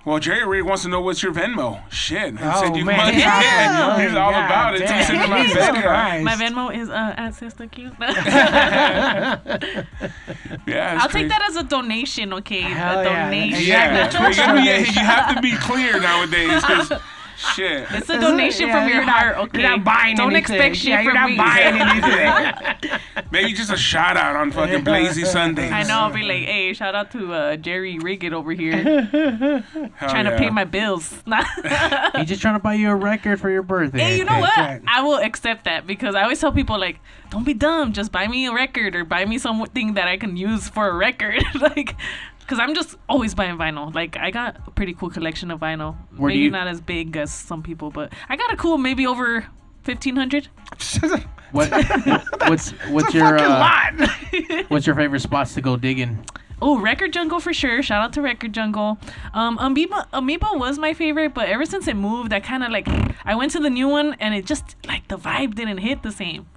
Well, Jerry Ray wants to know what's your Venmo. Shit. He Oh, said you man. money. Yeah. He's all God about it. damn. He said my Jesus Venmo. Christ. my Venmo is at Sister Cute. Yeah, it's I'll crazy. take that as a donation, okay? Hell a yeah. donation. Yeah, Exactly. you have to be clear nowadays, because shit. It's a donation from your you're not- heart, okay? You're not buying Don't anything. expect shit yeah, you're from not me. buying anything. Maybe just a shout out on fucking Blazy Sundays. I know. I'll be like, hey, shout out to Jerry Rigged over here, Hell trying to yeah. pay my bills. He's just trying to buy you a record for your birthday. Hey, you know what? right. I will accept that because I always tell people like, don't be dumb. Just buy me a record or buy me something that I can use for a record. Like, because I'm just always buying vinyl. Like, I got a pretty cool collection of vinyl. Where do Maybe you- not as big as some people, but I got a cool maybe over 1,500. What's your what's your favorite spots to go digging? Oh, Record Jungle for sure. Shout out to Record Jungle. Amoeba was my favorite, but ever since it moved, I kind of like, I went to the new one and it just like the vibe didn't hit the same.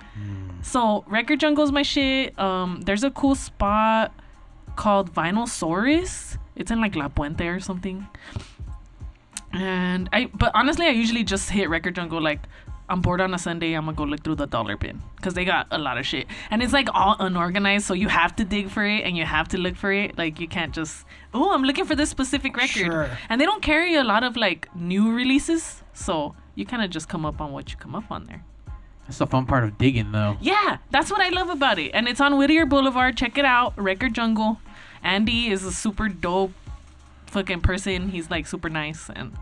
So Record Jungle's my shit. There's a cool spot called Vinylsaurus. It's in like La Puente or something. But honestly, I usually just hit Record Jungle like I'm bored on a Sunday, I'm gonna go look through the dollar bin because they got a lot of shit, and it's like all unorganized, so you have to dig for it and you have to look for it. Like you can't just, oh, I'm looking for this specific record. Sure. And they don't carry a lot of like new releases, so you kind of just come up on what you come up on there. That's the fun part of digging, though. Yeah, that's what I love about it, and it's on Whittier Boulevard. Check it out, Record Jungle. Andy is a super dope fucking person. He's like super nice, and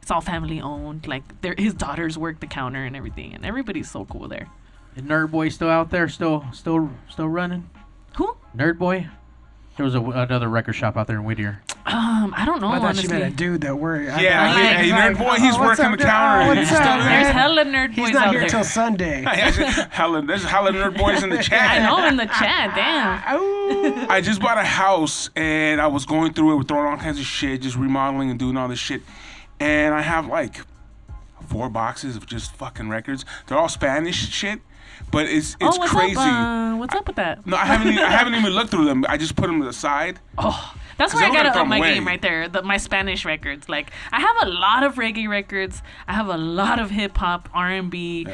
it's all family owned. Like his daughters work the counter and everything, and everybody's so cool there. Is Nerd Boy still out there? Still running? Who? Nerd Boy? There was another record shop out there in Whittier. I don't know. I thought honestly. she meant a dude that worked. Yeah, hey, Nerd Boy, he's working the counter. What's He's up, still man? There's hella nerd boys He's not out here there. till Sunday. There's hella Nerd Boys in the chat. I know, in the chat. Damn. I just bought a house and I was going through it, with throwing all kinds of shit, just remodeling and doing all this shit. And I have like 4 boxes of just fucking records. They're all Spanish shit, but it's what's crazy. Up, what's up with that? No, I haven't even looked through them. I just put them to the side. Oh, that's 'Cause why I I'm gonna gotta throw up my 'em away. game right there. My Spanish records. Like I have a lot of reggae records. I have a lot of hip hop, R&B,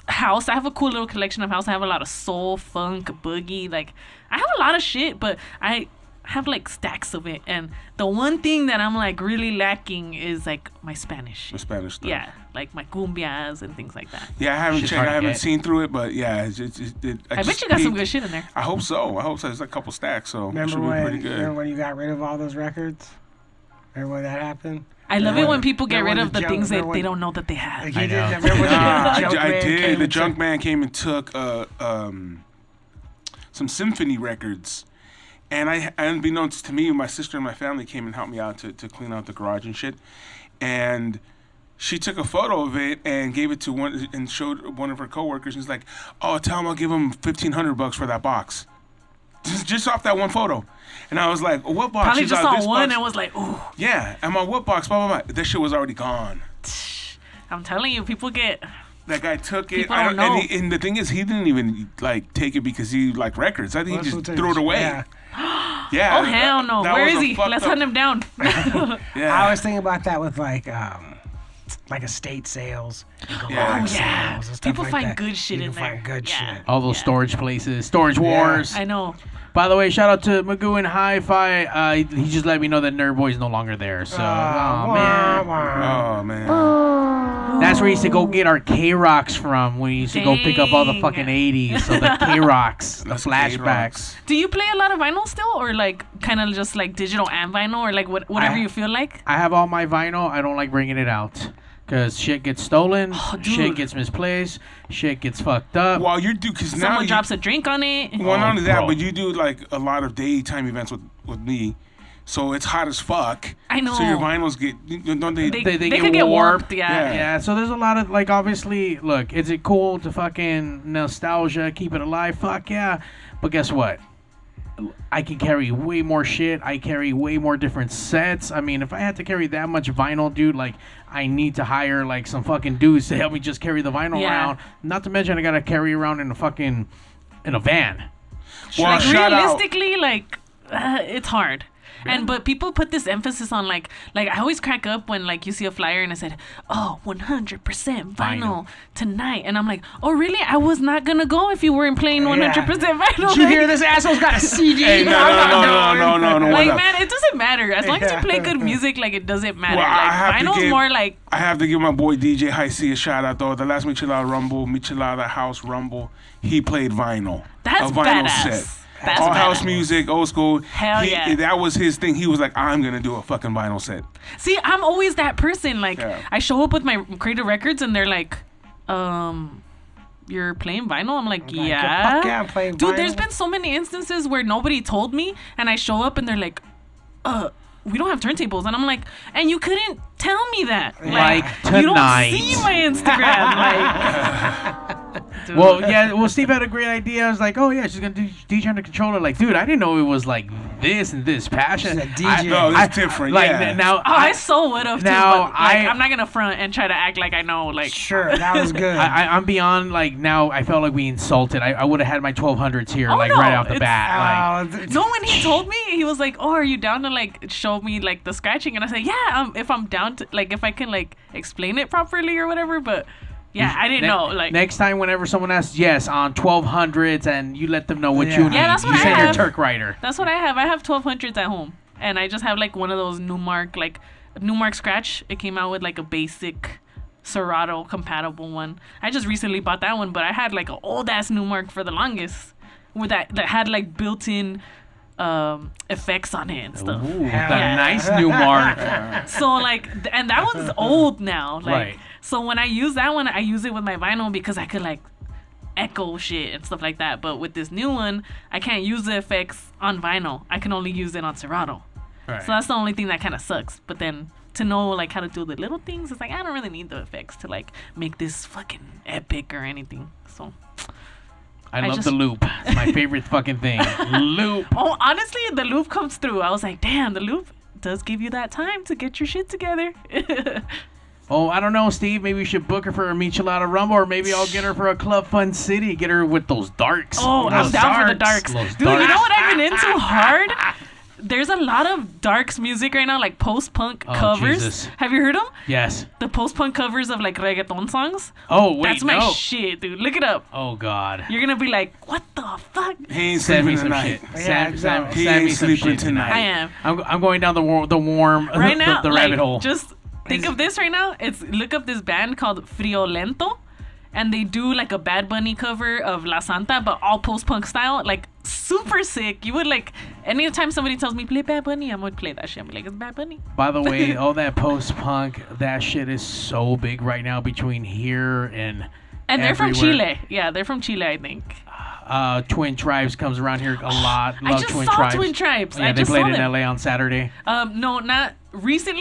house. I have a cool little collection of house. I have a lot of soul, funk, boogie. Like I have a lot of shit, but I have like stacks of it. And the one thing that I'm like really lacking is like my Spanish. The Spanish stuff. Yeah, like my cumbias and things like that. Yeah, I haven't Shit's checked. hard I to haven't get. seen through it, but yeah, I bet you got some good shit in there. I hope so. There's a couple stacks, so it Remember should be pretty remember good. when you got rid of all those records? Remember when that happened? I love it when people get Remember rid when of the things remember that they when- don't know that they have. Like you I did. know. Remember when Nah, the Junk I Man did. came The and Junk took- Man came and took some symphony records. And unbeknownst to me, my sister and my family came and helped me out to clean out the garage and shit. And she took a photo of it and gave it to one and showed one of her coworkers. He's like, "Oh, tell him I'll give him $1,500 for that box." Just off that one photo. And I was like, oh, "What box?" Probably She's just like, saw "This one box." and was like, ooh. Yeah, I'm on what box? Blah blah blah. That shit was already gone. I'm telling you, people get. That guy took it. People don't know. And the thing is, he didn't even like take it because he liked records. I think he just threw it away. Yeah. Yeah. Oh hell no! that Where was is a he? fucked Let's up- hunt him down. Yeah. I was thinking about that with like estate sales, garage Yeah. Oh, sales, yeah. and stuff People like find that. good shit you in can find there. good Yeah. shit. All those storage places, Storage Wars. I know. By the way, shout out to Magoo and Hi-Fi. He just let me know that Nerd Boy's no longer there. So, oh, man. Oh man. That's where we used to go get our K-Rocks from. We used to go pick up all the Dang. fucking 80s. So the K-Rocks, the Those flashbacks. K-Rocks. Do you play a lot of vinyl still, or like kind of just like digital and vinyl, or like whatever I- you feel like? I have all my vinyl. I don't like bringing it out. Because shit gets stolen, Oh, dude. shit gets misplaced, shit gets fucked up. While you do, because now Someone you, drops a drink on it. well, not only that, bro. but you do like a lot of daytime events with me, so it's hot as fuck. I know. So your vinyls get don't they? They get could get warped. warped. Yeah. Yeah, so there's a lot of, like, obviously, look, is it cool to fucking nostalgia, keep it alive? Fuck yeah. But guess what? I can carry way more shit. I carry way more different sets. I mean, if I had to carry that much vinyl, dude, like, I need to hire, like, some fucking dudes to help me just carry the vinyl Yeah. around. Not to mention I gotta carry around in a van. Well, Like shout out. realistically, like it's hard. But people put this emphasis on like I always crack up when like you see a flyer and it said, "Oh, 100% vinyl tonight," and I'm like, "Oh really? I was not gonna go if you weren't playing 100% vinyl." Did you Like- hear this asshole's got a CD? Hey, no. Like what man, it doesn't matter as long as you play good music. Like it doesn't matter. Well, I have like to vinyl's give- more like I have to give my boy DJ High C a shout out though. The last Michelada House Rumble, he played vinyl. That's a vinyl badass. set. That's All house badass. music, old school. Hell yeah. That was his thing. He was like, I'm gonna do a fucking vinyl set. See, I'm always that person. Like, Yeah. I show up with my Creative Records, and they're like, "You're playing vinyl?" I'm like, "Yeah." Fuck yeah, I'm playing Dude, there's vinyl. been so many instances where nobody told me, and I show up, and they're like, we don't have turntables," and I'm like, "And you couldn't tell me that." Like you don't tonight. see my Instagram. Like, dude. Well, yeah. Well, Steve had a great idea. I was like, oh yeah, she's gonna do DJ on the controller. Like, dude, I didn't know it was like this and this passion. She's a DJ. No, it's different. Like yeah. now, I so would have too, now but like, I'm not gonna front and try to act like I know. Like, Sure, that was good. I'm beyond like now. I felt like we insulted. I would have had my 1200s here, Oh, like no, right off the it's- bat. Like, no, when he told me, he was like, "Oh, are you down to like show me like the scratching?" And I said, "Yeah, if I'm down to like if I can like explain it properly or whatever." But yeah, I didn't know. Like next time, whenever someone asks, yes, on 1200s, and you let them know what Yeah. you need. Yeah, that's what you I say you're have. Turk writer. that's what I have. I have 1200s at home, and I just have like one of those Newmark scratch. It came out with like a basic Serato compatible one. I just recently bought that one, but I had like an old ass Newmark for the longest, with that had like built-in effects on it and stuff. Ooh, Hell the yeah. nice new mark. So like, and that one's old now. Like, Right. so when I use that one, I use it with my vinyl because I could like echo shit and stuff like that. But with this new one, I can't use the effects on vinyl. I can only use it on Serato. Right. So that's the only thing that kind of sucks. But then to know like how to do the little things, it's like I don't really need the effects to like make this fucking epic or anything. So. I I love just- the loop. It's my favorite fucking thing. Loop. Oh, honestly, the loop comes through. I was like, damn, the loop does give you that time to get your shit together. Oh, I don't know, Steve. Maybe we should book her for a Michelada Rumble, or maybe I'll get her for a Club Fun City. Get her with those darks. Oh, I'm Those down for the darks. Those Dude, you know darks. what I've been into hard? There's a lot of darks music right now, like post-punk Oh, covers. Jesus. Have you heard them? Yes. The post-punk covers of like reggaeton songs. Oh, wait, That's my no. shit, dude. Look it up. Oh, God. You're gonna be like, what the fuck? He ain't Send me sleeping some tonight. shit. Yeah, exactly. He send me ain't some sleeping shit tonight. I am. I'm going down the warm Right now, the like, rabbit hole. just think of this right now. It's look up this band called Friolento, and they do like a Bad Bunny cover of La Santa, but all post-punk style, like super sick. You would like anytime somebody tells me play Bad Bunny, I'm gonna play that shit. I'm like, it's Bad Bunny. By the way, all that post-punk, that shit is so big right now between here and And they're from everywhere. Chile. Yeah, they're from Chile, I think. Twin Tribes comes around here a lot. I Love just Twin saw Tribes. Twin Tribes. Yeah, I they just played saw in them. LA on Saturday. No, not recent,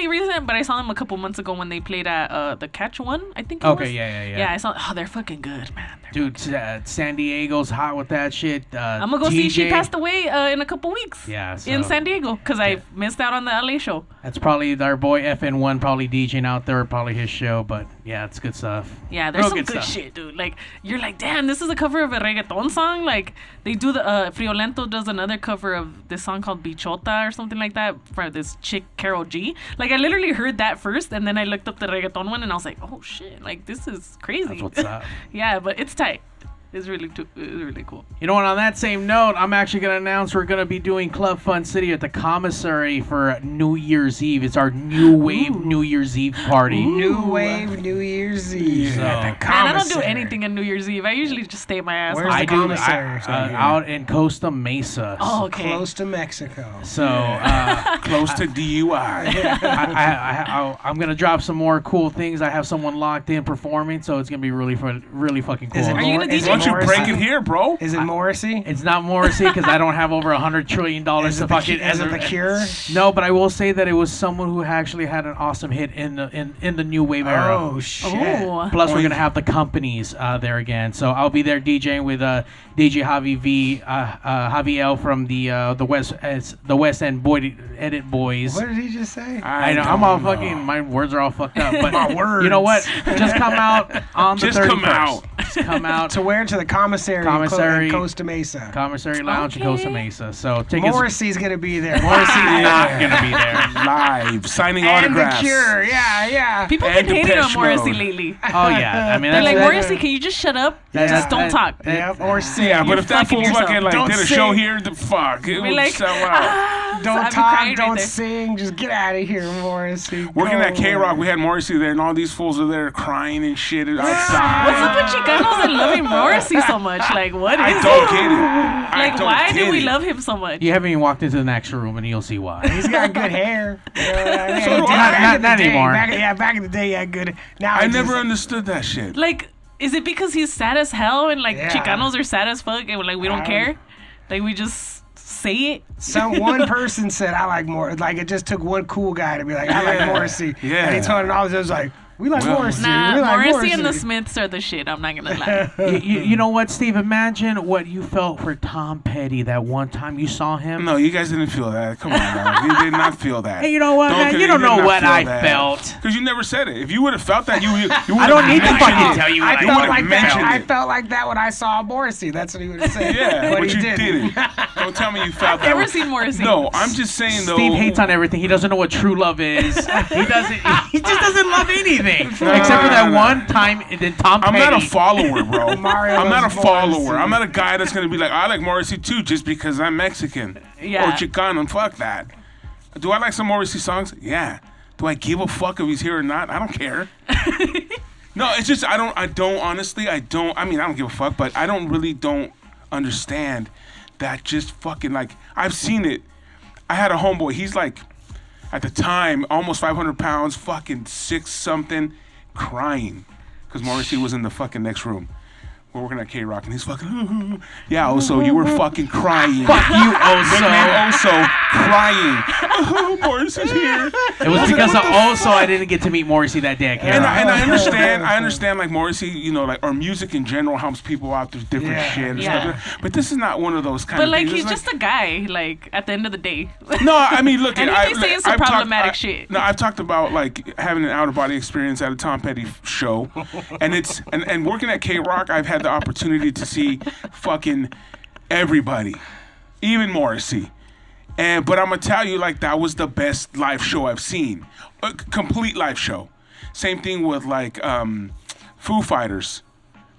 but I saw them a couple months ago when they played at the Catch One, I think it was. Okay, yeah. Yeah, I saw. Oh, they're fucking good, man. Dude, San Diego's hot with that shit. I'm gonna go see. She TJ, passed away in a couple weeks. Yeah, in so- San Diego, because I missed out on the LA show. That's probably our boy FN1, probably DJing out there, probably his show. But yeah, it's good stuff. Yeah, there's Real some good good stuff. shit, dude. Like, you're like, damn, this is a cover of a reggaeton song. Like, they do the Friolento does another cover of this song called Bichota or something like that from this chick Carol G. Like, I literally heard that first, and then I looked up the reggaeton one, and I was like, oh shit, like this is crazy. That's what's up. Yeah, but it's tight. It's really cool. You know what? On that same note, I'm actually going to announce we're going to be doing Club Fun City at the commissary for New Year's Eve. It's our new wave New Year's Eve party. New Wave New Year's Eve. So- At the Man, I don't do commissary. anything on New Year's Eve. I usually just stay my ass Where's home. the I do commissary? out in Costa Mesa. Oh, okay. Close to Mexico. So Close to DUI. I'm gonna drop some more cool things. I have someone locked in performing, so it's gonna be really fucking cool. Is it Are you Mor- gonna is DJ? it Why don't you Morrissey? break it here, bro? Is it Morrissey? It's not Morrissey because I don't have over $100 trillion Is to it the fucking. Is it the Cure? No, but I will say that it was someone who actually had an awesome hit in the new wave era. Oh shit! Ooh. Plus, we're gonna have the companies there again. So I'll be there DJing with DJ Javi V, Javi L from the West End Edit Boys. What did he just say? I know I'm all fucking. My words are all fucked up. But My words. you know what? Just come out on the Just 31st. come out. Just come out. To where? To the commissary. Commissary. In Costa Mesa. Commissary Lounge in Okay. Costa Mesa. So tickets. Morrissey's gonna be there. Morrissey's not gonna be there. Live signing And the autographs. Cure. Yeah. People And been hating on Depeche Morrissey Mode. lately. Oh yeah, I mean They're that's like, that- Morrissey, can you just shut up? Just don't talk. Yep. Or sing. Yeah, but if that fucking fool yourself. fucking like Don't did a sing. show here, the fuck, it Be would like, sell out. Don't I'd be talk. crying right Don't there. sing. Just get out of here, Morrissey. Working Go at K-Rock, away. we had Morrissey there, and all these fools are there crying and shit outside. What's up with Chicanos and loving Morrissey so much? Like, what I is don't it? get it. I Like, don't why get do we it. love him so much? You haven't even walked into the next room, and you'll see why. He's got good hair. You know what I mean? So He do did I. back in the Not day. anymore. Back in the day, he had good. Now I he never just- understood that shit. Like, is it because he's sad as hell and like Yeah. Chicanos are sad as fuck and like we don't care? Like we just say it? One person said I like more. Like it just took one cool guy to be like I like Morrissey. Yeah. And he told it all. It was like We like Well, Morrissey. Nah, we like Morrissey and the Smiths are the shit. I'm not gonna lie. You know what, Steve? Imagine what you felt for Tom Petty that one time you saw him. No, you guys didn't feel that. Come on, now. You did not feel that. Hey, you know what, man? You don't know what I felt. Because you never said it. If you would have felt that, you would I don't need to fucking tell you what You would have mentioned I it. felt like that when I saw Morrissey. That's what he would have said. Yeah, but he you didn't. Don't tell me you felt that. Never way. seen Morrissey. No, I'm just saying though. Steve hates on everything. He doesn't know what true love is. He doesn't. He just doesn't love anything except for that one time. And then Tom Petty. I'm not a follower, bro. Mario I'm not a loves follower. Morrissey. I'm not a guy that's gonna be like, I like Morrissey too, just because I'm Mexican Yeah. or Chicano. Fuck that. Do I like some Morrissey songs? Yeah. Do I give a fuck if he's here or not? I don't care. No, it's just I don't honestly I mean I don't give a fuck, but I don't understand that just fucking like I've seen it. I had a homeboy, he's like at the time almost 500 pounds, fucking 6 something, crying because Morrissey was in the fucking next room. We're working at K-Rock and he's fucking yeah, Oso, you were fucking crying. Fuck you, Oso. Oso crying. Oh, Morrissey's here. It was because of also I didn't get to meet Morrissey that day at And K-Rock. I understand like Morrissey, you know, like or music in general helps people out through different shit and Yeah. stuff. But this is not one of those kind But of like things. he's It's just a guy. Like at the end of the day. no, I mean, look, And he be saying some I've talked- problematic shit. No, I've talked about like having an out of body experience at a Tom Petty show, and it's and working at K-Rock, I've had the opportunity to see fucking everybody, even Morrissey. But I'm gonna tell you, like that was the best live show I've seen, a complete live show. Same thing with like Foo Fighters.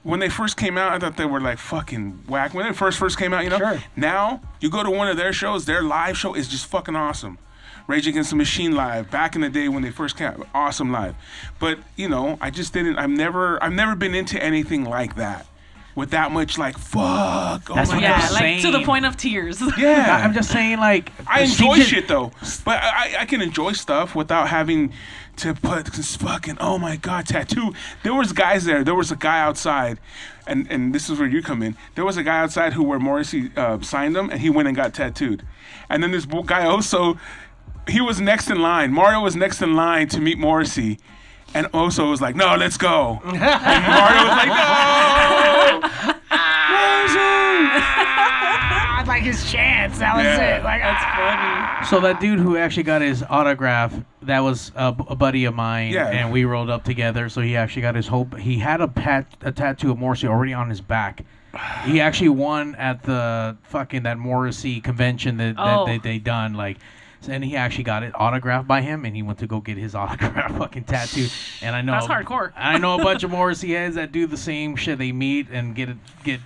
When they first came out, I thought they were like fucking whack. When they first came out, you know. Sure. Now you go to one of their shows, their live show is just fucking awesome. Rage Against the Machine live back in the day when they first came out, awesome live. But you know, I just didn't. I've never been into anything like that. With that much like fuck. That's oh my what Yeah, I'm God. like saying. to the point of tears. Yeah. I'm just saying, like I enjoy Steve shit though, but I can enjoy stuff without having to put this fucking oh my god tattoo. There was guys there. There was a guy outside, and this is where you come in. There was a guy outside where Morrissey signed him, and he went and got tattooed. And then this guy also, he was next in line. Mario was next in line to meet Morrissey. And Oso was like, no, let's go. And Mario was like, no. I'd like his chance. That was Yeah. it. Like That's funny. So that dude who actually got his autograph, that was a buddy of mine, Yeah. and we rolled up together. So he actually got his whole. He had a tattoo of Morrissey already on his back. He actually won at the fucking that Morrissey convention that they done like. And he actually got it autographed by him, and he went to go get his autograph fucking tattoo. And I know That's hardcore. I know a bunch of Morrissey heads that do the same shit. They meet and get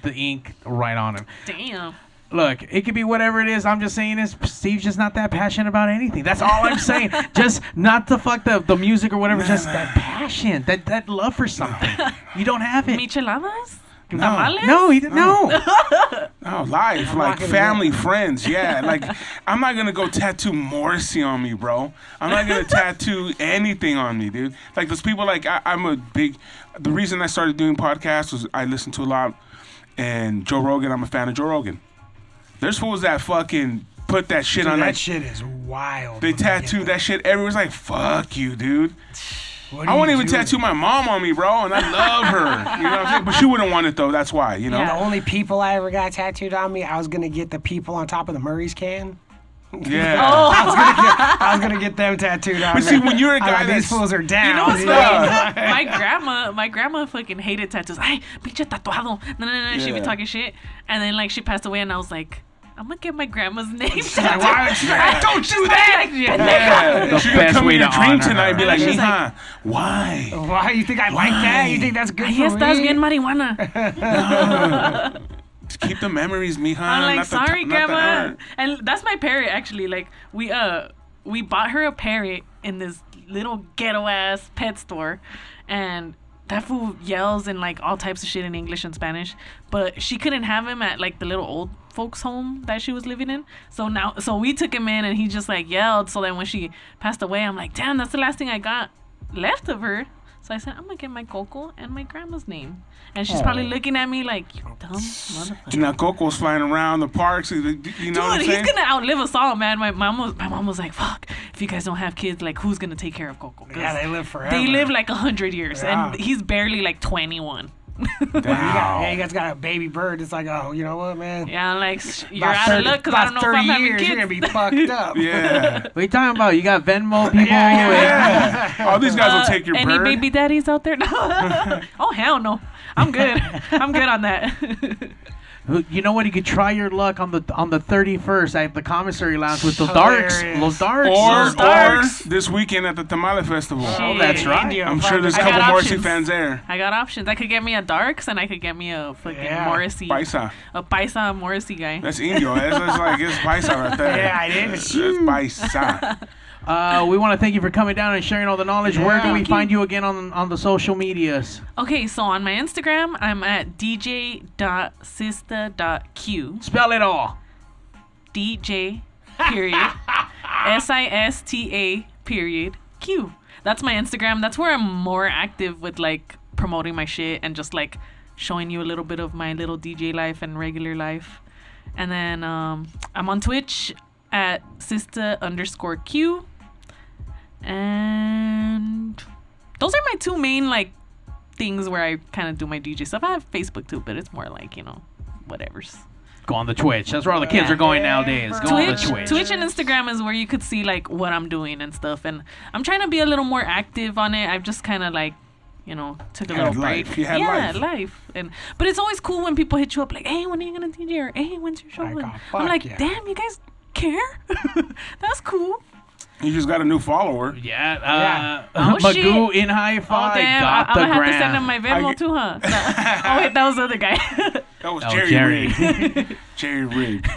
the ink right on him. Damn. Look, it could be whatever it is. I'm just saying is Steve's just not that passionate about anything. That's all I'm saying. Just not the fuck the music or whatever. Just that passion, that love for something. You don't have it. Micheladas? No. Tamales? No, he didn't. No. Oh, life, like family, friends, yeah. Like, I'm not gonna go tattoo Morrissey on me, bro. I'm not gonna tattoo anything on me, dude. Like, those people, like, I'm a big. The reason I started doing podcasts was I listened to a lot, and Joe Rogan. I'm a fan of Joe Rogan. There's fools that fucking put that shit dude, on. that Like, shit is wild. they when get tattoo that shit. Everyone's like, "Fuck you, dude." What I are won't you even doing? tattoo my mom on me, bro, and I love her. You know what I'm saying? But she wouldn't want it though. That's why, you know. Yeah. The only people I ever got tattooed on me, I was gonna get the people on top of the Murray's can. Yeah. I was gonna get them tattooed on But me. see, when you're a I'm guy like, these that's fools are down. You know what's Yeah. funny? My grandma fucking hated tattoos. Ay, pinche tatuado. No. She'd be Yeah. talking shit. And then, like, she passed away, and I was like, I'm gonna get my grandma's name Like, tattooed. why would you- Don't do that! Yeah. The She's gonna best come way in your to dream honor tonight and be her. like, She's Mija, why? Why you think I like that? You think that's good Ahí for estás me? bien marihuana. Just keep the memories, Mija. I'm like, not the sorry, not the grandma. art. And that's my parrot, actually. Like, we bought her a parrot in this little ghetto ass pet store, and that fool yells in like all types of shit in English and Spanish. But she couldn't have him at like the little old folks home that she was living in. So we took him in, and he just like yelled. So then when she passed away, I'm like, damn, that's the last thing I got left of her. So I said, I'm gonna get my Coco and my grandma's name. And she's probably looking at me like, you dumb motherfucker. Now Coco's flying around the parks. You know what I'm Dude, he's saying? gonna outlive us all, man. My mom was like, fuck, if you guys don't have kids, like, who's gonna take care of Coco? 'Cause Yeah, they live forever. they live like 100 years, Yeah. and he's barely like 21. Yeah, you guys got a baby bird. It's like, oh, you know what, man? Yeah, I'm like, you're About out of luck because I don't know if 30 I'm having years, kids. you're gonna be fucked up. Yeah. What are you talking about? You got Venmo people? Yeah. All these guys will take your Any bird. baby daddies out there? Oh, hell no. I'm good. I'm good on that. You know what? You could try your luck on the 31st at the commissary lounge with the darks. Hilarious. Los darks. or Those darks. this weekend at the Tamale Festival. Oh, that's right. India, I'm sure there's a I got couple Morrissey options. fans there. I got options. I could get me a Darks and I could get me a fucking Yeah. Morrissey. Paisa. A Paisa Morrissey guy. That's Indio. It's Paisa right there. Yeah, it is. It's Paisa. We want to thank you for coming down and sharing all the knowledge. Where do Yeah. we find you again on the social medias? Okay, so on my Instagram, I'm at dj.sista.q. Spell it all. DJ, period. SISTA, period. Q. That's my Instagram. That's where I'm more active with like promoting my shit and just like showing you a little bit of my little DJ life and regular life. And then I'm on Twitch at Sista_Q. And those are my two main like things where I kind of do my DJ stuff. I have Facebook too, but it's more like, you know, whatever's. Go on the Twitch. That's where all the kids are going nowadays. Go on the Twitch. Twitch and Instagram is where you could see like what I'm doing and stuff. And I'm trying to be a little more active on it. I've just kind of like, you know, took a Had little break. life. You had yeah, life. But it's always cool when people hit you up like, hey, when are you gonna DJ? Or hey, when's your show? Like, And oh, I'm fuck like, yeah. damn, you guys care? That's cool. You just got a new follower. Yeah. Oh, Magoo shit. in high Oh five. damn, Got I'm the gonna have to gram. send him my Venmo too, huh? No. Oh wait, that was the other guy. That was Oh, Jerry Jerry. Rig. Jerry Rig.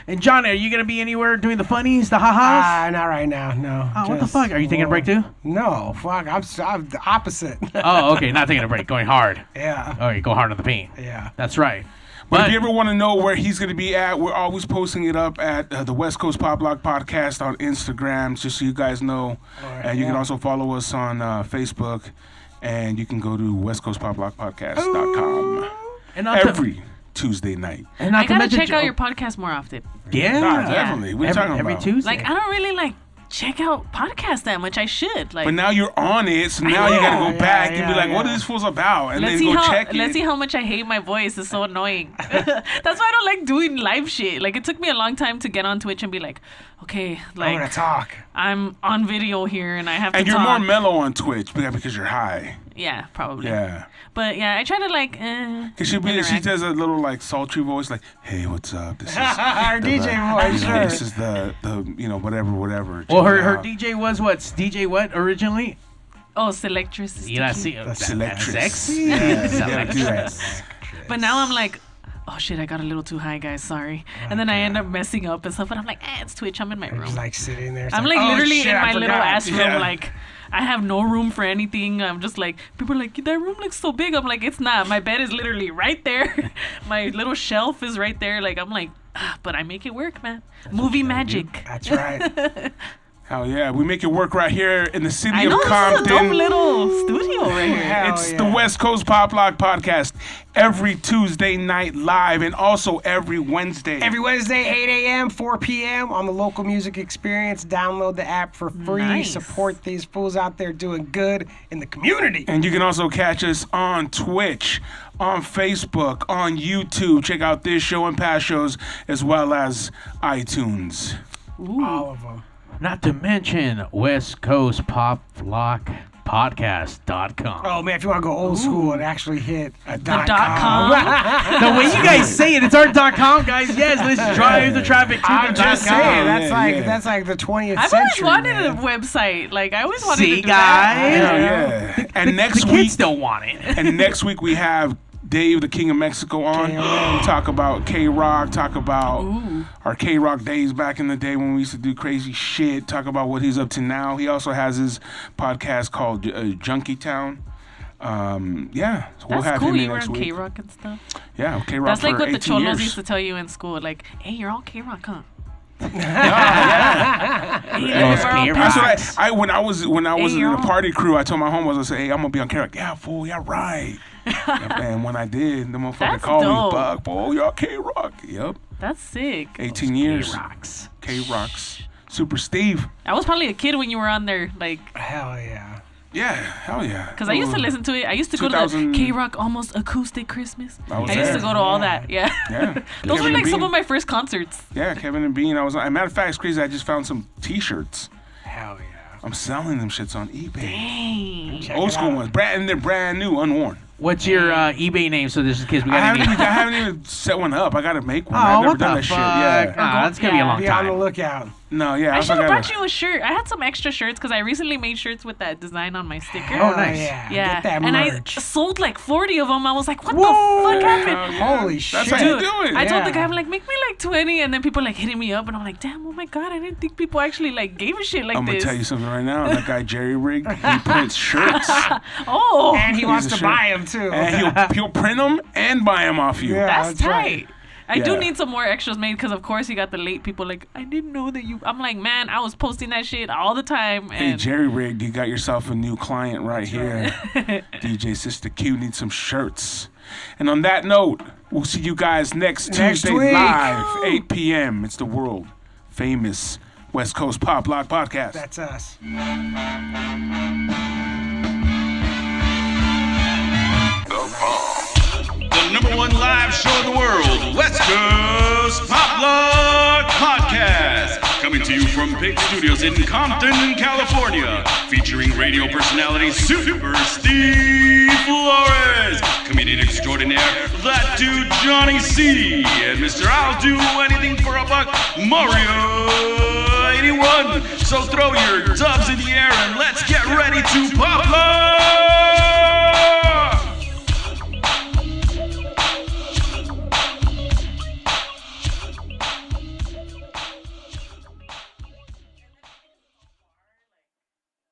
And John, are you gonna be anywhere doing the funnies, the ha-has? Not right now, no. Oh, what the Just- fuck? Are you taking a break too? No, fuck. I'm the opposite. Oh, okay. Not taking a break. Going hard. Yeah, Oh, you go hard on the paint. yeah. That's right. But if you ever want to know where he's going to be at, we're always posting it up at the West Coast Pop Lock Podcast on Instagram, just so you guys know. Alright, And you can yeah. also follow us on Facebook, and you can go to westcoastpoplockpodcast.com and not every Tuesday night. and I not to gotta mention check out your podcast more often. Yeah, Nah, definitely. What are you talking every about? Tuesday. Like I don't really like check out podcasts that much. I should like. But now you're on it, so now you got to go Yeah, back and be yeah, like, what yeah. is this fool's about? And Let's then see go how check it. let's see how much I hate my voice. It's so annoying. That's why I don't like doing live shit. Like it took me a long time to get on Twitch and be like, okay, I'm gonna like talk. I'm on video here and I have And to you're talk. more mellow on Twitch because you're high. Yeah, probably. Yeah. But yeah, I try to like. Cause she interact. does a little like sultry voice, like, "Hey, what's up? This is Our DJ voice, you know, sure. This is the whatever." well, Check it her out. DJ was what? DJ what originally? Oh, Selectress. Yeah, Sticky. see, Selectress. sexy. Yeah, you gotta Selectress. do that. But now I'm like, oh shit, I got a little too high, guys. Sorry. And then I end up messing up and stuff. And I'm like, it's Twitch. I'm in my room. Just like sitting there. it's I'm like oh, literally shit, in I my little forgot. ass room. Yeah. Like, I have no room for anything. I'm just like, people are like, that room looks so big. I'm like, it's not. My bed is literally right there. My little shelf is right there. Like, I'm like, but I make it work, man. Movie magic. That's right. Hell yeah, we make it work right here in the city I of know this is a dope Compton. little studio right here. Hell It's yeah. the West Coast Pop Lock Podcast every Tuesday night live, and also every Wednesday. Every Wednesday, 8 a.m., 4 p.m. on the Local Music Experience. Download the app for free. Nice. Support these fools out there doing good in the community. And you can also catch us on Twitch, on Facebook, on YouTube. Check out this show and past shows, as well as iTunes. All of them. Not to mention West Coast Pop Lock Podcast.com. Oh, man, if you want to go old school and actually hit a .com. The way you guys say it, it's our .com, guys. Yes, let's drive the traffic to I'm the just .com. saying, that's Yeah, like yeah. that's like the 20th I've century. always wanted man. a website. Like, I always wanted See, to do guys? Hell that. yeah. And next the week, kids don't want it. and next week we have Dave, the King of Mexico, on. K-Rock. We talk about K-Rock, talk about Ooh. our K-Rock days back in the day when we used to do crazy shit, talk about what he's up to now. He also has his podcast called Junkie Town. Yeah, so we'll That's have cool. him You in were next on week. K-Rock and stuff. Yeah, K-Rock That's like for what the 18 cholos years. used to tell you in school. Like, hey, you're all K-Rock, huh? Hey, Los we're all K-Rock. That's what I when I was in you're the on. party crew, I told my homeboys, I said, "Hey, I'm gonna be on K-Rock." Yeah, fool, yeah, right. And when I did, the motherfucker That's called dope. me, "Fuck, boy, you're K-Rock." Yep, That's sick. 18 years. K-Rocks. K-Rocks. Super Steve. I was probably a kid when you were on there, like. Hell yeah. Yeah, hell yeah. Because I used to listen to it. I used to go to the K-Rock Almost Acoustic Christmas. I used to go to all that. Yeah. Yeah. Those were Kevin like and some Bean. of my first concerts. Yeah, Kevin and Bean. As a matter of fact, it's crazy. I just found some T-shirts. Hell yeah. I'm selling them shits on eBay. Dang. Check Old it school out. ones, and they're brand new, unworn. What's your eBay name? So this is kids. We I got haven't even set one up. I gotta make one. I've never what done the that fuck? shit. Yeah. That's gonna be a long Be on the time. lookout. No, yeah. I should have gotta- brought you a shirt. I had some extra shirts because I recently made shirts with that design on my sticker. Hell nice. Yeah. Yeah, Get that and merch. I sold like 40 of them. I was like, what Whoa! the fuck happened? Hell yeah. Holy That's shit. how you Dude, do it. I told the Yeah. guy, I'm like, make me like 20, and then people like hitting me up, and I'm like, damn, oh my god, I didn't think people actually like gave a shit like I'm gonna this. tell you something right now. That guy Jerry Rig, he prints shirts, Oh, And he wants Piece to of buy shit. them too. and he'll print them and buy them off you. Yeah. that's that's right. tight. I do Yeah. need some more extras made because, of course, you got the late people like, I didn't know that you. I'm like, man, I was posting that shit all the time. Hey, And Jerry Rig, you got yourself a new client right here. DJ Sister Q needs some shirts. And on that note, we'll see you guys next Tuesday week. live, 8 p.m. It's the world famous West Coast Pop Lock Podcast. That's us. The #1 live show in the world, West Coast Pop Lock Podcast. Coming to you from Pig Studios in Compton, California. Featuring radio personality Super Steve Flores. Comedian extraordinaire, that dude Johnny C. And Mr. I'll Do Anything for a Buck, Mario 81. So throw your dubs in the air and